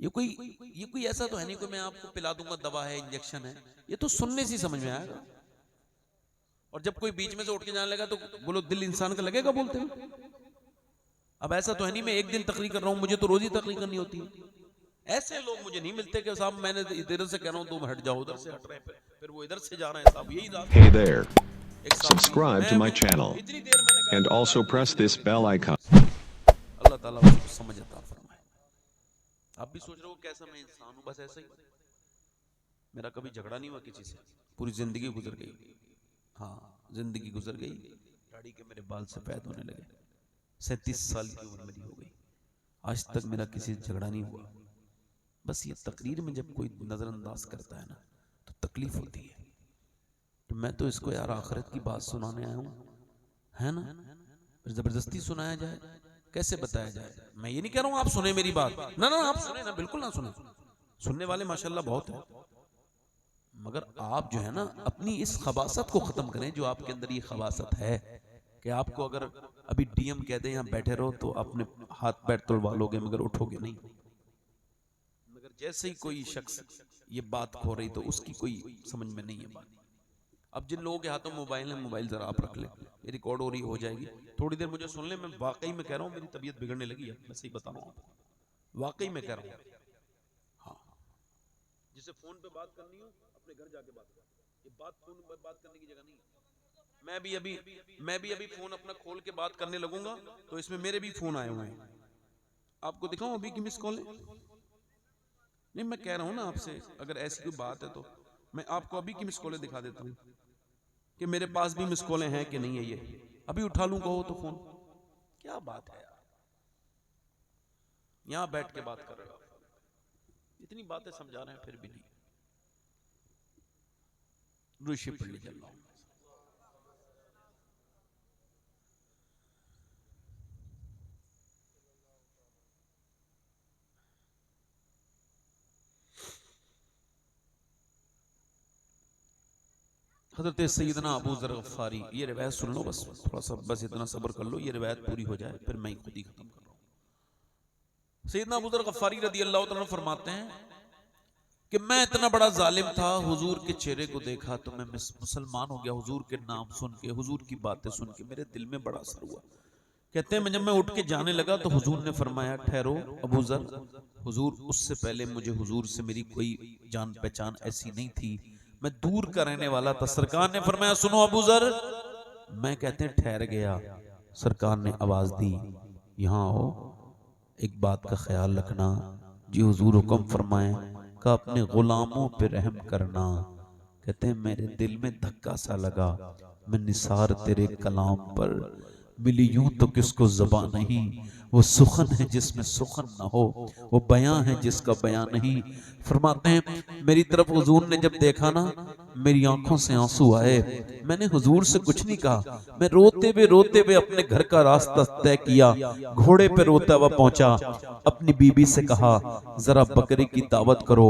ये कोई ऐसा तो है नहीं कि मैं आपको पिला दूंगा, दवा है, इंजेक्शन है। ये तो सुनने से समझ में आएगा। और जब कोई बीच में से उठ के जाने लगा तो बोलो दिल इंसान का लगेगा बोलते हुए। अब ऐसा तो है नहीं मैं एक दिन तकरीर कर रहा हूं, मुझे तो रोज ही तकरीर करनी होती है। ऐसे लोग मुझे नहीं मिलते कि साहब मैंने इधर से कह रहा हूं तुम हट जाओ, उधर से हट रहे हैं, फिर वो इधर से जा रहे हैं साहब, यही रास्ता। Hey there. Subscribe to my channel and also press this bell icon. अल्लाह ताला उसको समझ अता फरमाए। आप भी सोच रहे हो कैसा मैं इंसान हूं, बस ऐसा ही। मेरा कभी झगड़ा नहीं हुआ किसी से, पूरी जिंदगी गुजर गई। हाँ, जिंदगी गुजर गई, दाढ़ी के मेरे बाल सफेद होने लगे, 37 साल की उम्र मेरी हो गई, आज तक मेरा किसी से झगड़ा नहीं हुआ। बस ये तकरीर में जब कोई नजरअंदाज करता है ना तो तकलीफ होती है। तो मैं तो इसको यार आखिरत की बात सुनाने आया हूं, है ना। फिर जबरदस्ती सुनाया जाए, कैसे बताया जाए। मैं ये नहीं कह रहा हूं आप सुने मेरी बात, ना ना आप सुने ना, बिल्कुल ना सुने, सुनने वाले माशाल्लाह बहुत है। मगर आप जो है ना अपनी इस खबासत को खत्म करें जो आपके अंदर ये खबासत है कि आपको अगर अभी डीएम कह दे यहाँ बैठे रहो तो अपने हाथ पैर तुड़वा लोगे मगर उठोगे नहीं। मगर जैसे ही कोई शख्स ये बात खो रही तो उसकी कोई समझ में नहीं है बात। अब जिन लोगों के हाथों मोबाइल है, मोबाइल जरा आप रख ले, ये रिकॉर्ड हो रही हो जाएगी, थोड़ी देर मुझे सुन ले। मैं वाकई में कह रहा हूँ मेरी तबीयत बिगड़ने लगी है, मैं सही बता रहा हूँ, वाकई में कह रहा हूँ। हाँ, जिसे फोन पे बात करनी हो अपने घर जाके बात कर, ये बात फोन पे बात करने की जगह नहीं है। मैं भी अभी फोन अपना खोल के बात करने लगूंगा तो इसमें मेरे भी फोन आए हुए हैं, आपको दिखाऊं अभी की मिस कॉल है। नहीं मैं कह रहा हूं ना आपसे, अगर ऐसी कोई बात है तो मैं आपको अभी की मिस कॉलें दिखा देता हूं कि मेरे पास भी मिस कॉलें हैं कि नहीं है। ये अभी उठा लूं कहो तो फोन, क्या बात है यार, यहां बैठ के बात कर रहे हो, इतनी बातें समझा रहे हैं फिर भी नहीं। ऋषि पढ़ लीजिए अल्लाह। हजरत सैयदना अबू ज़र गफ़ारी, ये रिवायत सुन लो, बस थोड़ा सा बस इतना सब्र कर लो, ये रिवायत पूरी हो जाए फिर मैं खुद ही खत्म कर रहा हूं। सैयदना अबू ज़र गफ़ारी रज़ी अल्लाह तआला फरमाते हैं कि मैं इतना बड़ा जालिम था, हुजूर के चेहरे को देखा तो मैं मुसलमान हो गया। हुजूर के नाम सुन के, हुजूर की बातें सुन के मेरे दिल में बड़ा असर हुआ। कहते हैं जब मैं उठ के जाने लगा तो हुजूर ने फरमाया ठहरो अबू ज़र। हुजूर उससे पहले मुझे हुजूर से मेरी कोई जान पहचान ऐसी नहीं थी, मैं दूर का रहने वाला था। सरकार ने फरमाया सुनो अबू ज़र, मैं कहते हैं ठहर गया। सरकार ने आवाज दी यहाँ आओ, एक बात का ख्याल रखना, जी हुजूर हुक्म फरमाए का अपने गुलामों पे रहम करना। कहते हैं मेरे दिल में धक्का सा लगा, मैं निसार तेरे कलाम पर मिली यूं तो किसको ज़बान नहीं, वो सुखन है जिसमें सुखन ना हो, वो बयां है जिसका बयां नहीं। फरमाते हैं मेरी तरफ हुजूर ने जब देखा ना मेरी आंखों से आंसू आए, मैंने हुजूर से कुछ नहीं कहा, मैं रोते हुए अपने घर का रास्ता तय किया, घोड़े पे रोता हुआ पहुंचा, अपनी बीबी से कहा जरा बकरी की दावत करो।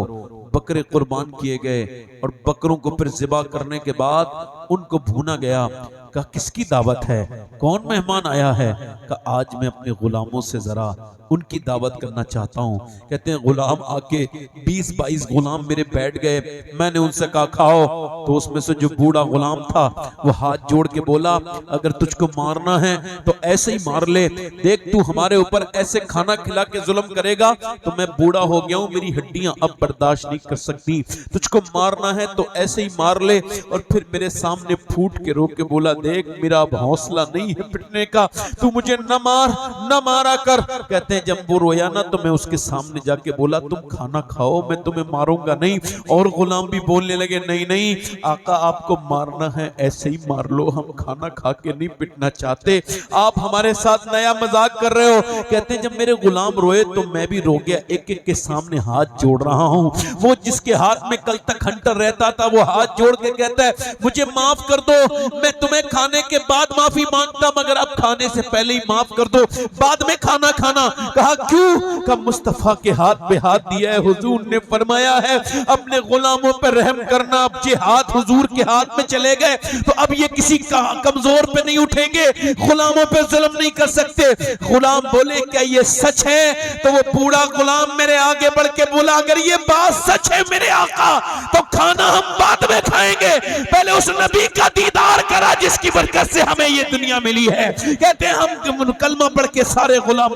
बकरे कुर्बान किए गए और बकरों को फिर ज़िबा करने के बाद उनको भूना गया। कहा किसकी दावत है, कौन मेहमान आया है? कहा आज मैं अपने गुलामों से जरा उनकी दावत करना चाहता हूँ। कहते हैं गुलाम आके 20-22 गुलाम मेरे बैठ गए, मैंने उनसे कहा खाओ, तो उसमें से जो बूढ़ा गुलाम था वो हाथ जोड़ के बोला अगर तुझको मारना है तो ऐसे ही मार ले, देख तू हमारे ऊपर ऐसे खाना खिला के जुल्म करेगा तो मैं बूढ़ा हो गया हूँ, मेरी हड्डियां अब बर्दाश्त नहीं कर सकती, तुझको मारना है तो ऐसे ही मार ले। और फिर मेरे सामने फूट के रो के बोला देख मेरा अब हौसला नहीं है पिटने का, तू मुझे न मारा कर। कहते हैं जब वो रोया ना तो मैं उसके सामने जाके बोला तुम खाना खाओ, मैं तुम्हें मारूंगा नहीं। और गुलाम भी बोलने लगे नहीं नहीं आका आपको मारना है ऐसे ही मार लो, हम खाना खा के नहीं पिटना चाहते, आप हमारे साथ नया मजाक कर रहे हो। कहते हैं जब मेरे गुलाम रोए तो मैं भी रो गया, एक एक के सामने हाथ जोड़ रहा हूँ। वो जिसके हाथ में कल तक हंटर रहता था वो हाथ जोड़ के कहता है मुझे माफ कर दो, मैं तुम्हें खाने के बाद माफी मांगता, मगर अब खाने से पहले ही माफ कर दो, बाद में खाना खाना। कहा क्यों? कहा मुस्तफा के हाथ पे हाथ दिया है, हुजूर ने फरमाया है अपने गुलामों पर रहम करना। अब जे हाथ हुजूर के हाथ में चले गए तो अब ये किसी कमजोर पे नहीं उठेंगे, गुलामों पे जुल्म नहीं कर सकते। गुलाम बोले क्या ये सच है? तो वो बूढ़ा गुलाम मेरे आगे बढ़ के बोला अगर ये बात सच है मेरे आका तो खाना हम बाद में खाएंगे, पहले उस नबी का दीदार करा जिसकी बरकत से हमें ये दुनिया मिली है। कहते हैं हम कलमा पढ़ के सारे गुलाम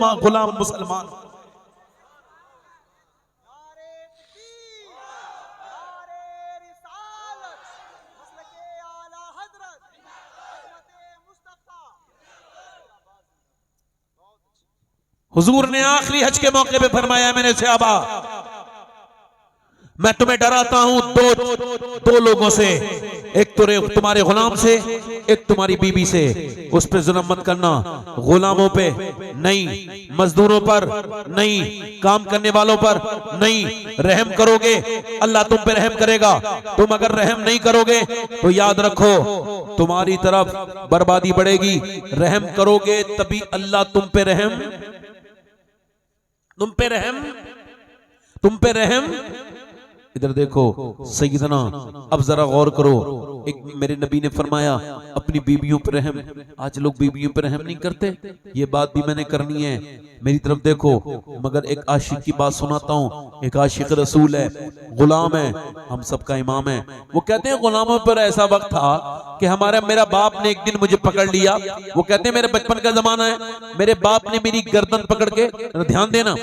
मुसलमान। हुजूर ने आखिरी हज के मौके पे फरमाया मैंने सहाबा मैं तुम्हें डराता हूं दो लोगों से, एक तो तुम्हारे गुलाम से, एक तुम्हारी बीबी से। उस पे जुल्म मत करना, गुलामों पे नहीं, मजदूरों पर नहीं, काम करने वालों पर नहीं। रहम करोगे अल्लाह तुम पे रहम करेगा, तुम अगर रहम नहीं करोगे तो याद रखो तुम्हारी तरफ बर्बादी बढ़ेगी। रहम करोगे तभी अल्लाह तुम पे रहम। इधर देखो सैयदना, अब जरा गौर करो, एक मेरे नबी ने फरमाया अपनी बीवियों पर रहम। आज लोग बीवियों पर रहम नहीं करते, ये बात भी मैंने करनी है, मेरी तरफ देखो। मगर एक आशिक की बात सुनाता हूँ, एक आशिक रसूल है, गुलाम है, हम सबका इमाम है। वो कहते हैं गुलामों पर ऐसा वक्त था कि मेरा बाप ने एक दिन मुझे पकड़ लिया। वो कहते हैं मेरे बचपन का जमाना है, मेरे बाप ने मेरी गर्दन पकड़ के, ध्यान देना,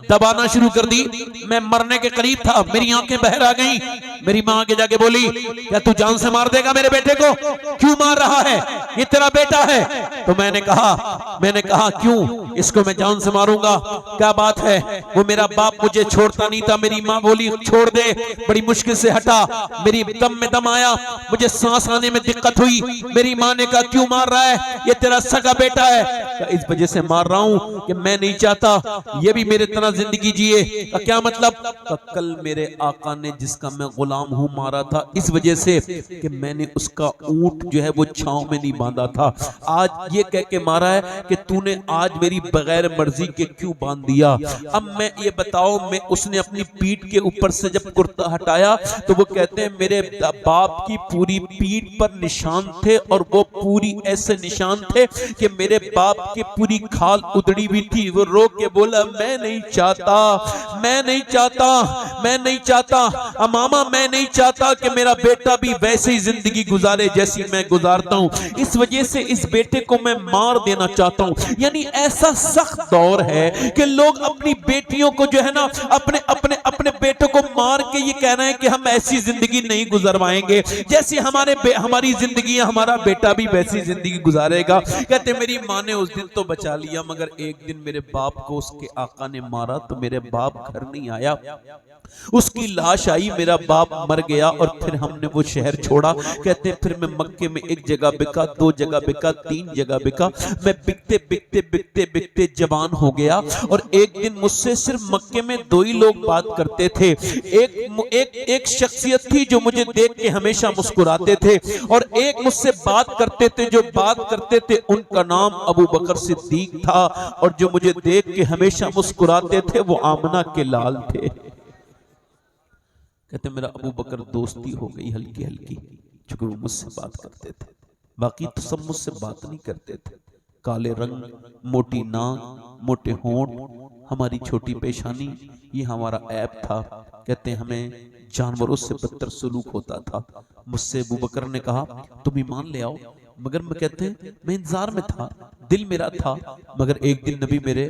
दबाना शुरू कर दी। मैं मरने के करीब था, मेरी आंखें बहर आ गई। मेरी मां आगे जाके बोली क्या तू जान से मार देगा मेरे बेटे को? क्यों मार रहा है? ये तेरा बेटा है। तो मैंने कहा क्यों? इसको मैं जान से मारूंगा। क्या बात है? वो मेरा बाप मुझे छोड़ता नहीं था। मेरी माँ बोली छोड़ दे, बड़ी मुश्किल से हटा, मेरी दम में दम आया, मुझे सांस आने में दिक्कत हुई। मेरी माँ ने कहा क्यों मार रहा है? ये तेरा सगा बेटा है। इस वजह से मार रहा हूँ कि मैं नहीं चाहता ये भी मेरे तरह जिंदगी जिए। क्या मतलब? कल मेरे आका ने जिसका मैं गुलाम हूँ मारा था, इस वजह से कि मैंने उसका ऊंट जो है वो छांव में नहीं बांधा था। आज ये कह के मारा है कि तूने आज मेरी बगैर मर्जी के क्यों बांध दिया। अब मैं ये बताओ, मैं उसने अपनी पीठ के ऊपर से जब कुर्ता हटाया तो वो कहते हैं मेरे बाप की पूरी पीठ पर निशान थे, और वो पूरी ऐसे निशान थे कि मेरे बाप की पूरी खाल उधड़ी हुई थी। वो रो के बोला मैं नहीं चाहता मामा, मैं नहीं चाहता कि मेरा बेटा भी वैसे ही जिंदगी गुजारे जैसी मैं गुजारता हूँ। इस वजह से इस बेटे को मैं मार देना चाहता हूँ। यानी ऐसा सख्त दौर है कि लोग अपनी बेटियों को जो है ना, अपने बेटों को मार के ये कह रहे हैं कि हम ऐसी जिंदगी नहीं गुजरवाएंगे जैसी हमारी जिंदगी, हमारा बेटा भी वैसी जिंदगी गुजारेगा। कहते मेरी माँ ने उस दिन तो बचा लिया, मगर एक दिन मेरे बाप को उसके आका ने मारा तो मेरे बाप घर नहीं आया। उसकी लाश आई, मेरा बाप मर गया, और फिर हमने वो शहर छोड़ा। कहते हैं फिर मैं मक्के में एक जगह बिका, 2 जगह बिका, 3 जगह बिका। मैं बिकते जवान हो गया। और एक दिन मुझसे सिर्फ मक्के में 2 ही लोग बात करते थे। एक शख्सियत थी जो मुझे देख के हमेशा मुस्कुराते थे, और एक मुझसे बात करते थे, जो बात करते थे उनका नाम अबू बकर सिद्दीक था, और जो मुझे देख के हमेशा मुस्कुराते थे वो आमना के लाल थे। कहते मेरा अबू बकर दोस्ती हो गई हल्की हल्की, क्योंकि वो मुझसे बात करते थे, बाकी तो सब मुझसे बात नहीं करते थे। काले रंग, मोटी नाक, मोटे होंठ, हमारी छोटी पेशानी, ये हमारा ऐब था। कहते हमें जानवरों से बदतर सलूक होता था। मुझसे अबू बकर ने कहा तुम ईमान ले आओ, मगर मैं कहते मैं इंतजार में था, दिल मेरा था। मगर एक दिन नबी मेरे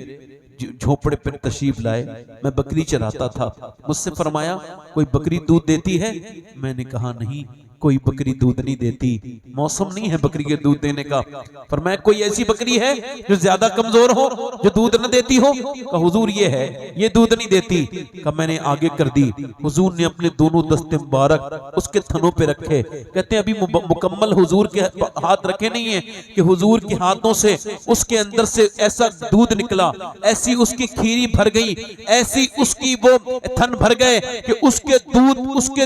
झोपड़े पर तशरीफ लाए, मैं बकरी चराता था। मुझसे फरमाया कोई बकरी दूध देती है? मैंने कहा नहीं, कोई बकरी दूध नहीं देती, मौसम नहीं है बकरी के दूध देने का। फरमाया कोई ऐसी बकरी है जो ज्यादा कमजोर हो, जो दूध न देती हो? कहा हुजूर ये है, ये दूध नहीं देती। कहा मैंने आगे कर दी। हुजूर ने अपने दोनों दस्ते मुबारक उसके थनों पे रखे। कहते हैं अभी मुकम्मल हुजूर के हाथ रखे नहीं है कि हुजूर के हाथों से उसके अंदर से ऐसा दूध निकला, ऐसी उसकी खीरी भर गई, ऐसी उसकी वो थन भर गए कि उसके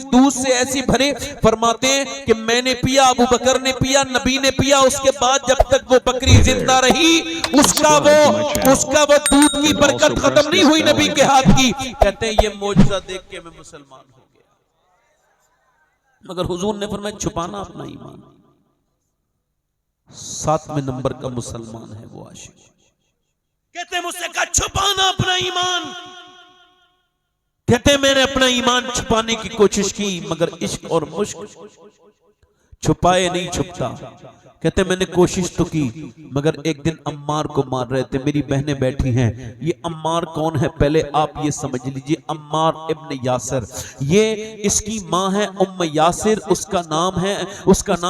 दूध से ऐसी भरे। फरमाते फरमाते हैं कि मैंने पिया, अबू बकर ने पिया, नबी ने पिया, उसके बाद जब तक वो बकरी जिंदा रही उसका वो दूध की बरकत खत्म नहीं हुई नबी के हाथ की। कहते हैं ये मौजज़ा देख के मैं मुसलमान हो गया। मगर हुजूर ने फरमाया छुपाना अपना ईमान। 7वें नंबर का मुसलमान है वो आशिक। कहते मुझसे कहा छुपाना अपना ईमान। कहते मैंने अपना ईमान छुपाने की कोशिश की मगर इश्क और मुश्क छुपाए नहीं छुपता। कहते मैंने कोशिश तो की मगर एक दिन अम्मार को मार रहे थे, मेरी बहनें बैठी हैं। ये अम्मार कौन है पहले आप ये समझ लीजिए। अम्मार इब्न यासिर, ये इसकी माँ है उम्म यासिर, उसका नाम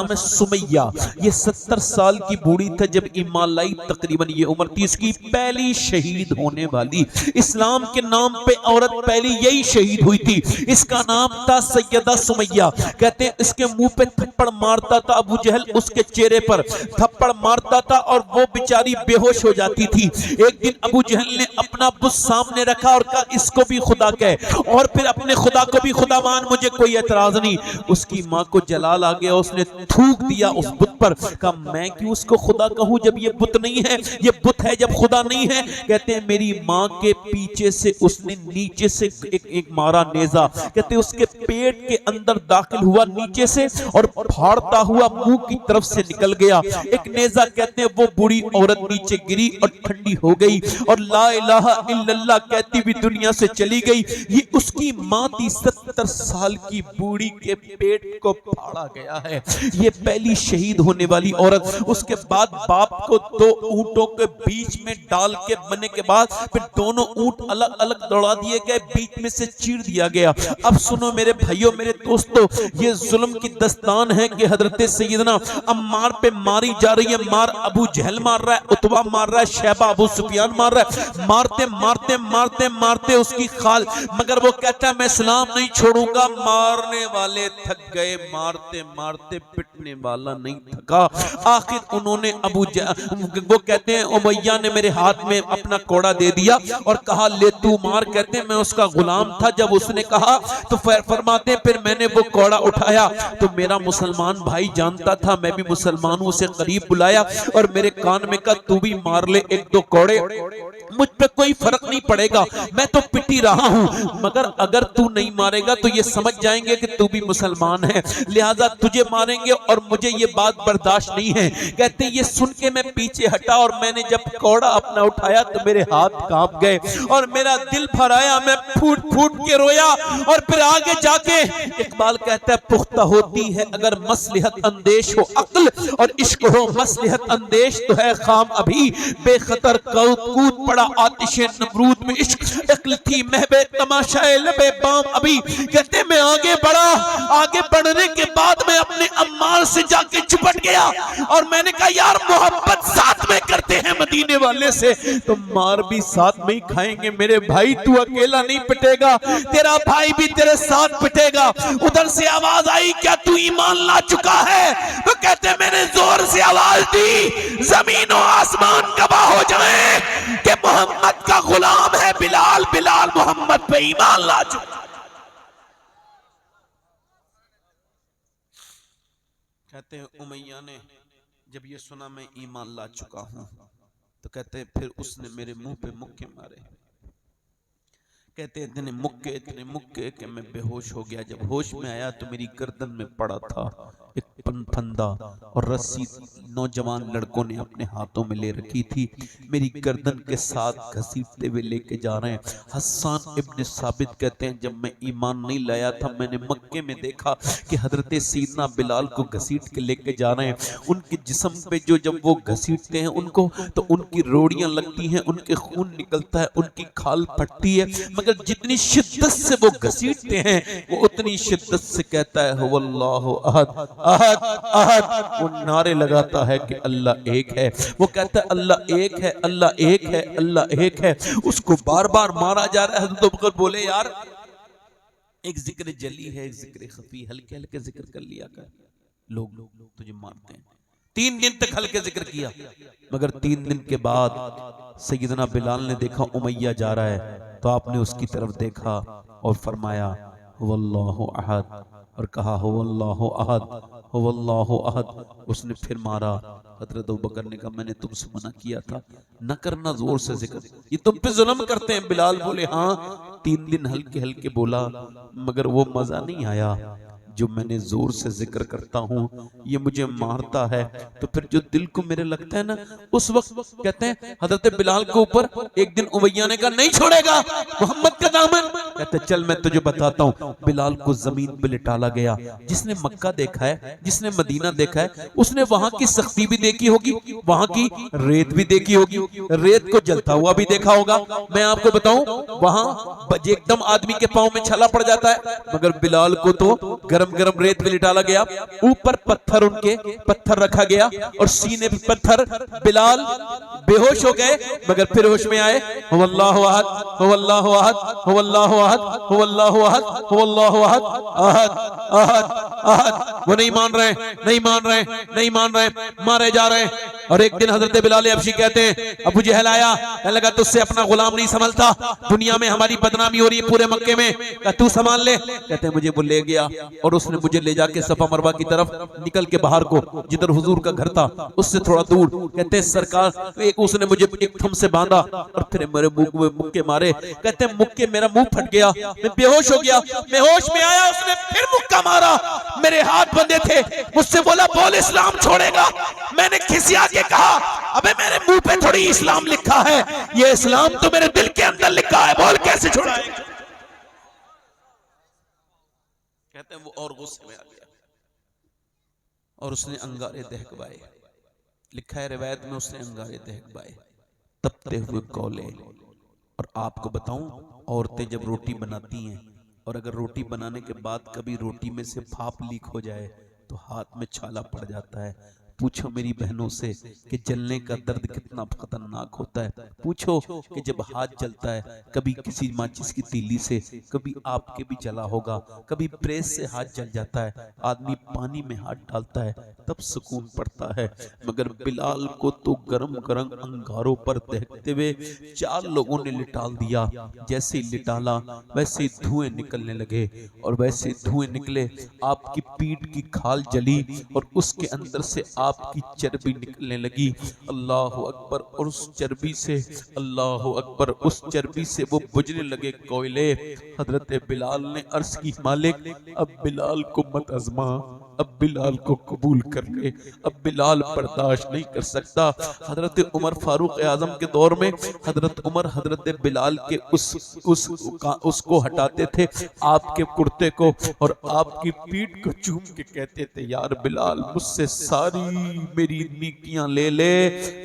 है सुमैया। ये 70 साल की बूढ़ी था जब ईमान लाई, तकरीबन ये उम्र थी इसकी। पहली शहीद होने वाली, इस्लाम के नाम पे औरत पहली यही शहीद हुई थी। इसका नाम था सैयदा सुमैया। कहते हैं इसके मुंह पे थप्पड़ मारता था अबू जहल, उसके चेहरे पर थप्पड़ मारता था और वो बेचारी बेहोश हो जाती थी। एक दिन अबू जहल ने अपना बुत सामने रखा और कहा इसको भी खुदा कह, और फिर अपने खुदा को भी खुदा मान, मुझे कोई एतराज नहीं। उसकी माँ को जलाल आ गया, उसने थूक दिया उस बुत पर। कहा मैं क्यों उसको खुदा कहूं जब ये बुत नहीं है, ये बुत है जब खुदा नहीं है। कहते हैं मेरी माँ के पीछे से उसने नीचे से एक मारा नेजा। कहते उसके पेट के अंदर दाखिल हुआ नीचे से और फाड़ता हुआ मुंह की तरफ से निकल गया एक नेजा। कहते हैं वो बूढ़ी औरत नीचे गिरी और ठंडी हो गई और ला इलाहा इल्लल्लाह कहती भी दुनिया से चली गई। ये उसकी मां थी, 70 साल की बूढ़ी के पेट को फाड़ा गया है। ये पहली शहीद होने वाली औरत। उसके बाद बाप को 2 ऊंटों के बीच में डाल के बनने के बाद फिर दोनों ऊंट अलग अलग दौड़ा दिए गए, बीच में से चीर दिया गया। अब सुनो मेरे भाइयों मेरे दोस्तों, ये जुल्म की दस्तान है कि हजरत सैयदना अम्मार पे मारी जा रही है। मार अबू जहल मार रहा है, उतबा मार रहा है, शैबा अबू सुफियान मार रहा है। मारते मारते मारते मारते उसकी खाल, मगर वो कहता है मैं इस्लाम नहीं छोड़ूंगा। मारने वाले थक गए, मारते मारते पिटने वाला नहीं थका। आखिर उन्होंने वो कहते हैं उमैया ने मेरे हाथ में अपना कोड़ा दे दिया और कहा ले तू मार। कहते हैं मैं उसका गुलाम था, जब उसने कहा तो फरमाते फिर मैंने वो कोड़ा उठाया तो मेरा मुसलमान भाई जानता था मैं भी मुसलमान हूं, उसे करीब बुलाया और मेरे कान में कहा तू भी मार ले 1-2 कोड़े, मुझ पे कोई फर्क नहीं पड़ेगा, मैं तो पिटी रहा हूं, मगर अगर तू नहीं मारेगा तो ये समझ जाएंगे कि तू भी मुसलमान है, लिहाजा तुझे मारेंगे और मुझे ये बात बर्दाश्त नहीं है। कहते ये सुन के मैं पीछे हटा और मैंने जब कोड़ा अपना उठाया तो मेरे हाथ कांप गए और मेरा दिल भर आया, मैं फूट फूट के रोया। और फिर आगे जाके इकबाल कहता है पुख्ता होती है अगर मसलिहत अंदेश हो अक्ल और इश्क हो मसलिहत अंदेश तो है खाम अभी, बेखतर कूद पड़ा आतिशे नमरूद में इश्क, अक्ल थी महबे तमाशाए लबे बाम अभी। कहते मैं आगे बढ़ा, आगे बढ़ने के बाद मैं अपने अम्मार से जाके चिपट गया और मैंने कहा यार मोहब्बत साथ में करते हैं मदीने वाले से तो मार भी साथ में ही खाएंगे मेरे भाई, तू अकेला नहीं पिटेगा, तेरा भाई भी तेरे साथ पिटेगा। उधर से आवाज आई क्या तू ईमान ला चुका है? तो कहते मैंने जोर से आवाज दी, जमीन और आसमान गवाह हो जाए कि मोहम्मद का गुलाम है बिलाल, बिलाल मोहम्मद पे ईमान ला चुका। कहते हैं उमैया ने जब ये सुना मैं ईमान ला चुका हूं तो कहते हैं फिर उसने मेरे मुंह पे मुक्के मारे। कहते हैं इतने मुक्के कि मैं बेहोश हो गया। जब होश में आया तो मेरी गर्दन में पड़ा था एक फंदा और रस्सी नौजवान लड़कों ने अपने हाथों में ले रखी थी, मेरी गर्दन के साथ घसीटते हुए लेके जा रहे हैं। हस्सान इब्न साबित कहते हैं जब मैं ईमान नहीं लाया था मैंने मक्के में देखा कि हजरत सैयदना बिलाल को घसीट के लेके जा रहे हैं। उनके जिस्म पे जो जब वो घसीटते हैं उनको तो उनकी रोड़ियां लगती हैं, उनके खून निकलता है, उनकी खाल फटती है, मगर जितनी शिद्दत से वो घसीटते हैं वो उतनी शिद्दत से कहता है वल्लाहु अहद अहद अहद। वो नारे लगाता है कि अल्लाह एक है, वो कहता है अल्लाह एक है, अल्लाह एक है, अल्लाह एक है। उसको बार बार मारा जा रहा है। हज़रत अबू बकर बोले यार एक जिक्र जली है, एक जिक्र खफी, हल्के हल्के जिक्र कर लिया कर, लोग तुझे मारते हैं। 3 दिन तक हल्के जिक्र किया मगर 3 दिन के बाद सैयदना बिलाल ने देखा उमैया जा रहा है तो आपने उसकी तरफ देखा और फरमाया वल्लाहु अहद और कहा हो अल्लाहु अहद, हो अल्लाहु अहद। उसने फिर मारा। हजरत अबू बकर ने कहा मैंने तुमसे मना किया था न करना जोर से जिक्र, ये तुम पे जुल्म करते हैं। बिलाल बोले हाँ। 3 दिन हल्के हल्के बोला मगर वो मजा नहीं आया जो मैंने जोर से जिक्र करता हूँ, ये मुझे मारता है। तो फिर जो दिल को मेरे लगता है ना, उस वक्त कहते हैं हजरत बिलाल के ऊपर एक दिन उमैया ने कहा नहीं छोड़ेगा मोहम्मद का दामन। कहते चल मैं तुझे बताता हूँ। बिलाल को जमीन पे लिटाला गया। जिसने मक्का देखा है, जिसने मदीना देखा है, उसने वहां की सख्ती भी देखी होगी, वहां की रेत भी देखी होगी, रेत को जलता हुआ भी देखा होगा। मैं आपको बताऊं वहां एकदम आदमी के पांव में छाला पड़ जाता है, मगर बिलाल को तो गरम गरम रेत में लिटाला गया। ऊपर पत्थर, उनके पत्थर रखा गया और सीने पे पत्थर। बिलाल बेहोश हो गए मगर फिर होश में आए। हो अल्लाहु अहद, हो अल्लाहु अहद, हो अल्लाहु अहद, हो अल्लाहु अहद, हो अल्लाहु अहद, अहद अहद अहद। वो नहीं मान रहे, नहीं मान रहे, नहीं मान रहे, मारे जा रहे। और एक दिन हजरत बिलाल हबशी कहते हैं अबू जहल आया, कहने लगा तुझसे अपना गुलाम नहीं संभलता, दुनिया में हमारी बदनामी हो रही है पूरे मक्के में, कहा तू संभाल ले। कहते हैं मुझे वो ले गया और उसने मुझे ले जाके सफा मरवा की तरफ निकल के बाहर को, जिधर हुजूर का घर था उससे थोड़ा दूर। कहते हैं सरकार एक उसने मुझे एक थम से बांधा और फिर मेरे मुंह में मुक्के मारे। कहते हैं मुक्के, मेरा मुंह फट गया, मैं बेहोश हो गया। मैं होश में आया, उसने फिर मुक्का मारा। मेरे हाथ बंधे थे, मुझसे बोला बोल इस्लाम छोड़ेगा। मैंने खिसिया के कहा अबे मेरे मुंह पे थोड़ी इस्लाम लिखा है, ये इस्लाम तो मेरे दिल के अंदर लिखा है, बोल कैसे छुड़ाएगा। कहते हैं वो और गुस्से में आ गया और उसने अंगारे दहकवाए। लिखा है रिवायत में उसने अंगारे दहकवाए, तपते हुए कोले। और आपको बताऊं औरतें जब रोटी बनाती हैं और अगर रोटी बनाने के बाद कभी रोटी में से भाप लीक हो जाए तो हाथ में छाला पड़ जाता है। पूछो मेरी बहनों से कि जलने का दर्द कितना खतरनाक होता है। पूछो कि जब हाथ जलता है, कभी किसी माचिस की तीली से, कभी आपके भी जला होगा, कभी प्रेस से हाथ जल जाता है, आदमी पानी में हाथ डालता है तब सुकून पड़ता है। मगर बिलाल को तो गरम गरम अंगारों पर दहकते हुए 4 लोगों ने लिटाल दिया। जैसे ही लिटाला वैसे ही धुएं निकलने लगे और वैसे धुएं निकले, आपकी पीठ की खाल जली और उसके अंदर से आपकी चर्बी निकलने लगी। अल्लाह अकबर। और उस चर्बी से, अल्लाह अकबर, उस चर्बी से वो बुझने लगे कोयले। हजरत बिलाल ने अर्ज की मालिक अब बिलाल को मत आजमा, अब बिलाल को कबूल कर ले, अब बिलाल बर्दाश्त नहीं कर सकता। हजरत उमर फारूक आजम के दौर में हजरत उमर हजरत बिलाल के उसको हटाते थे, आपके कुर्ते को, और आपकी पीठ को चूम के कहते थे यार बिलाल मुझसे सारी मेरी नेकियां ले ले,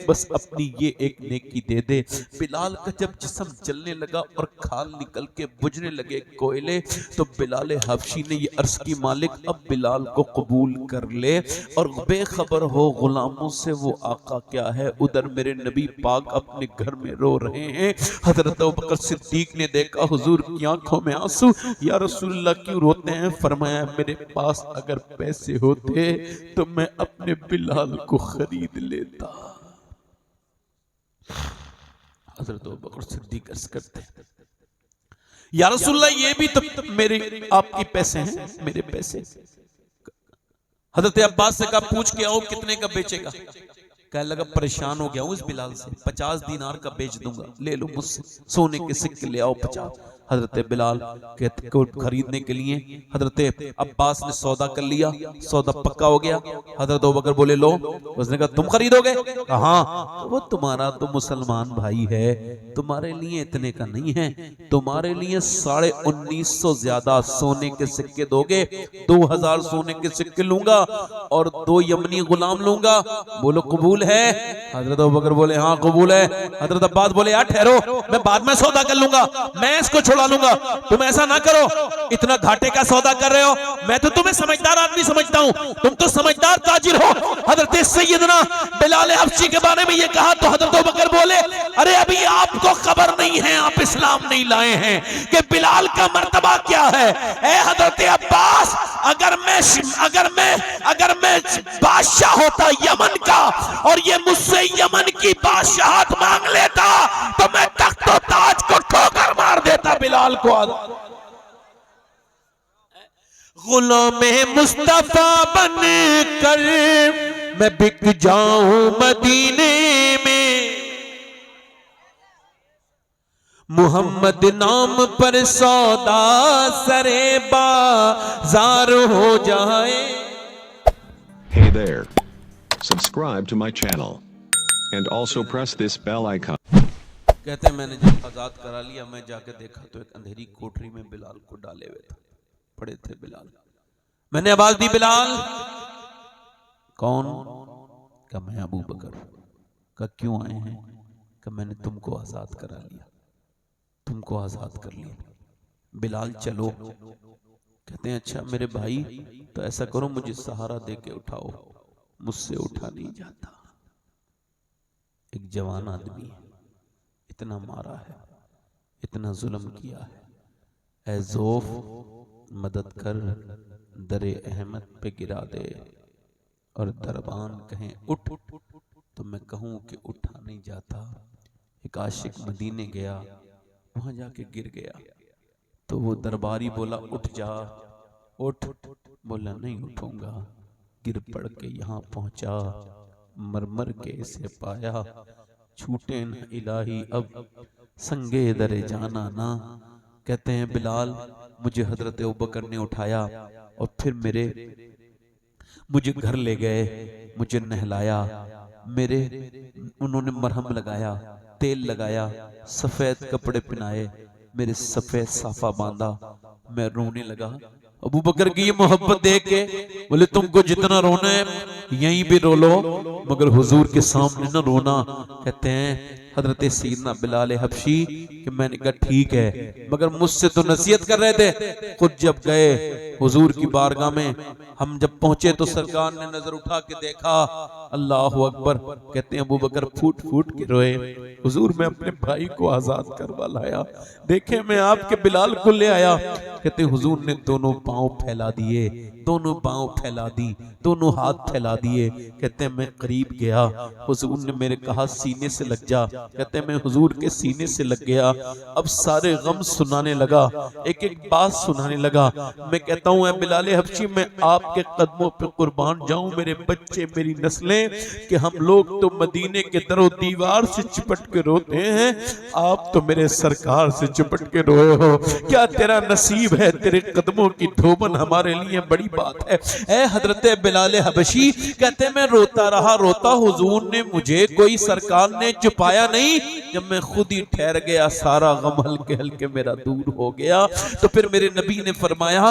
बस अपनी ये एक नेकी दे दे। बिलाल का जब जिस्म जलने लगा और खाल निकल के बुझने लगे कोयले, तो बिलाल हबशी ने ये अर्ज की मालिक अब बिलाल को कबूल कर ले और बेखबर हो गुलामों से वो आका क्या है। उधर मेरे नबी पाक अपने घर में रो रहे हैं। हजरत अबू बकर सिद्दीक ने देखा हुजूर की आंखों में आंसू। या रसूलुल्लाह क्यों रोते हैं? फरमाया मेरे पास अगर पैसे होते तो मैं अपने बिलाल को खरीद लेता। हजरत अबू बकर सिद्दीक अर्ज करते हैं या रसूलुल्लाह ये भी तो मेरे आपके पैसे हैं, मेरे पैसे। हजरत अब्बास से कहा पूछ के आओ कितने का बेचेगा। कहने लगा परेशान हो गया हूं इस बिलाल से, 50 दीनार का बेच दूंगा, ले लो मुझसे, सोने के सिक्के ले आओ 50। हजरत बिलाल को खरीदने के लिए हजरत अब्बास ने सौदा कर लिया, सौदा पक्का हो गया। हजरत अबू बकर बोले लो, उसने कहा तुम खरीदोगे? हाँ। तो वो तुम्हारा तो मुसलमान भाई है, तुम्हारे लिए इतने का नहीं है, तुम्हारे लिए 1950 ज्यादा सोने के सिक्के दोगे, 2000 सोने के सिक्के लूंगा और 2 यमनी गुलाम लूंगा, बोलो कबूल है? हजरत अबू बकर बोले हाँ कबूल है। हजरत अब्बास बोले यार ठहरो, मैं बाद में सौदा कर लूंगा, मैं इसको छुड़ा लूंगा, तुम ऐसा ना करो, इतना घाटे का सौदा कर रहे हो, मैं तो तुम्हें समझदार आदमी समझता हूं, तुम तो समझदार ताजिर हो। हजरत सैयदना बिलाल हबशी के बारे में ये कहा तो हजरत अबू बकर बोले अरे अभी आपको खबर नहीं है, आप इस्लाम नहीं लाए हैं कि बिलाल का मर्तबा क्या है। ए हजरत अब्बास, अगर मैं बादशाह होता यमन का और ये मुझसे यमन की बादशाहत मांग लेता तो मैं तख्त और ताज को ठोकर मार देता बिलाल को। गुलामे मुस्तफा बन कर मैं बिक जाऊं मदीने में, मोहम्मद नाम पर सौदा सरे बाजार हो जाए। Hey there. Subscribe to my channel. And also press this bell icon. कहते हैं मैंने जब आजाद करा लिया, मैं जाके देखा तो एक अंधेरी कोठरी में बिलाल को डाले हुए थे, पड़े थे बिलाल। मैंने आवाज दी, बिलाल। कौन? का मैं अबू बकर। का क्यों आए हैं? का मैंने तुमको आजाद करा लिया, तुमको आजाद कर लिया। बिलाल चलो। कहते हैं अच्छा मेरे भाई, तो ऐसा करो मुझे सहारा दे के उठाओ, मुझसे उठा नहीं जाता। एक जवान आदमी है, इतना मारा है, इतना जुल्म किया है, ऐ ज़ौफ मदद कर, दरे अहमद पे गिरा दे। और दरबान कहें उठ, तो मैं कहूं कि उठा नहीं जाता। एक आशिक मदीने गया, वहां जाके गिर गया, तो वो दरबारी बोला उठ जा, उठ। बोला नहीं उठूंगा। गिर पड़ के यहाँ पहुंचा, मरमर के इसे पाया, छूटे न इलाही अब संगे दरे जाना ना। कहते हैं बिलाल, मुझे हजरत अबू बकर ने उठाया और फिर मुझे घर ले गए, मुझे नहलाया, उन्होंने मरहम लगाया, तेल लगाया, सफेद कपड़े पहनाए, मेरे सफेद साफा बांधा। मैं रोने लगा। अबू बकर की ये मोहब्बत देख के बोले तुमको जितना रोना है यहीं भी रो लो, मगर हुजूर के सामने न रोना। कहते हैं हजरत सईदना बिलाल हबशी कि मैंने कहा ठीक है, मगर मुझसे तो नसीहत कर रहे थे। खुद जब गए हुजूर की बारगाह में, हम जब पहुंचे तो सरकार ने नजर उठा के देखा, अल्लाह अकबर। कहते हैं अबू बकर फूट फूट के रोए, हुजूर मैं अपने भाई को आजाद करवा लाया, देखे मैं आपके बिलाल को ले आया। कहते हुजूर ने दोनों पांव फैला दिए, दोनों पांव फैला दी, दोनों हाथ फैला दिए। कहते हैं मैं करीब गया, हुजूर ने मेरे कहा सीने से लग जा। कहते हैं मैं हुजूर के सीने से लग गया। अब सारे गम सुनाने लगा, एक एक बात सुनाने लगा। मैं कहता हूँ बिलाल हबशी मैं आपके कदमों पे कुर्बान जाऊं, मेरे बच्चे मेरी नस्लें, कि हम लोग तो मदीने के दरो दीवार से चिपट के रोते हैं, आप तो मेरे सरकार से चिपट के रोए हो। क्या तेरा नसीब है, तेरे कदमों की धोबन हमारे लिए बड़ी बात है। ऐ हजरत बिलाल हबशी, कहते मैं रोता रहा, रोता, हुजूर ने मुझे कोई सरकार ने छुपाया नहीं। जब मैं खुद ही ठहर गया, सारा गम हल्के हल्के मेरा दूर हो गया। तो फिर मेरे नबी ने फरमाया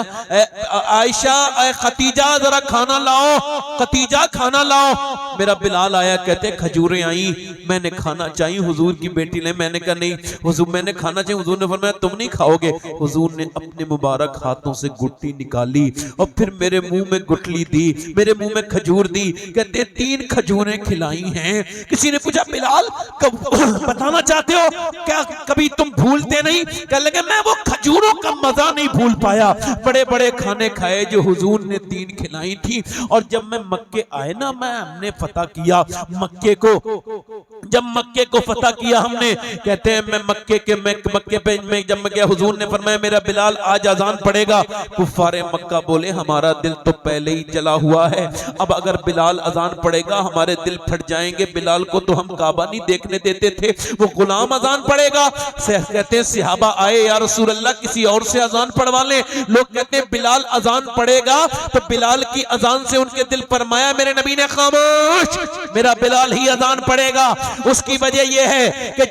आयशा, खतीजा जरा खाना लाओ, खतीजा खाना लाओ। मेरा बिलाल आया, कहते खजूरें आई, मैंने खाना चाहिए, हुजूर की बेटी ने। मैंने कहा नहीं हुजूर मैंने खाना चाहिए। हुजूर ने फरमाया तुम नहीं खाओगे। हुजूर ने अपने मुबारक हाथों से गुट्टी निकाली और फिर मेरे मुंह में गुटली दी, मेरे मुंह में खजूर दी। कहते 3 खजूरें खिलाई हैं। किसी ने पूछा बिलाल कब बताना चाहते हो क्या, कभी तुम भूलते नहीं? कह लगे मैं वो खजूरों का मजा नहीं भूल पाया। बड़े बड़े खाने खाए जो हुजूर ने 3 खिलाई थी। और जब मैं मक्के आए ना, मैं हमने फतह किया मक्के को, जब मक्के को फतह किया हमने, कहते हैं मैं मक्के पे मैं जब मैं गया, हुजूर ने फरमाया मेरा बिलाल आज अजान पड़ेगा। कुफ्फारे मक्का बोले हमारा दिल तो पहले ही जला हुआ है, अब अगर बिलाल अजान पड़ेगा हमारे दिल फट जाएंगे। बिलाल को तो हम काबा नहीं देखने देते थे, वो गुलाम अजान पड़ेगा। कहते हैं सहाबा आए, या रसूल अल्लाह किसी और से अजान पढ़वा ले। लोग कहते हैं बिलाल अजान पड़ेगा, तो बिलाल की अजान से उनके दिल फरमाया मेरे नबी ने खामोश, मेरा बिलाल ही अजान पड़ेगा। उसकी वजह यह है कि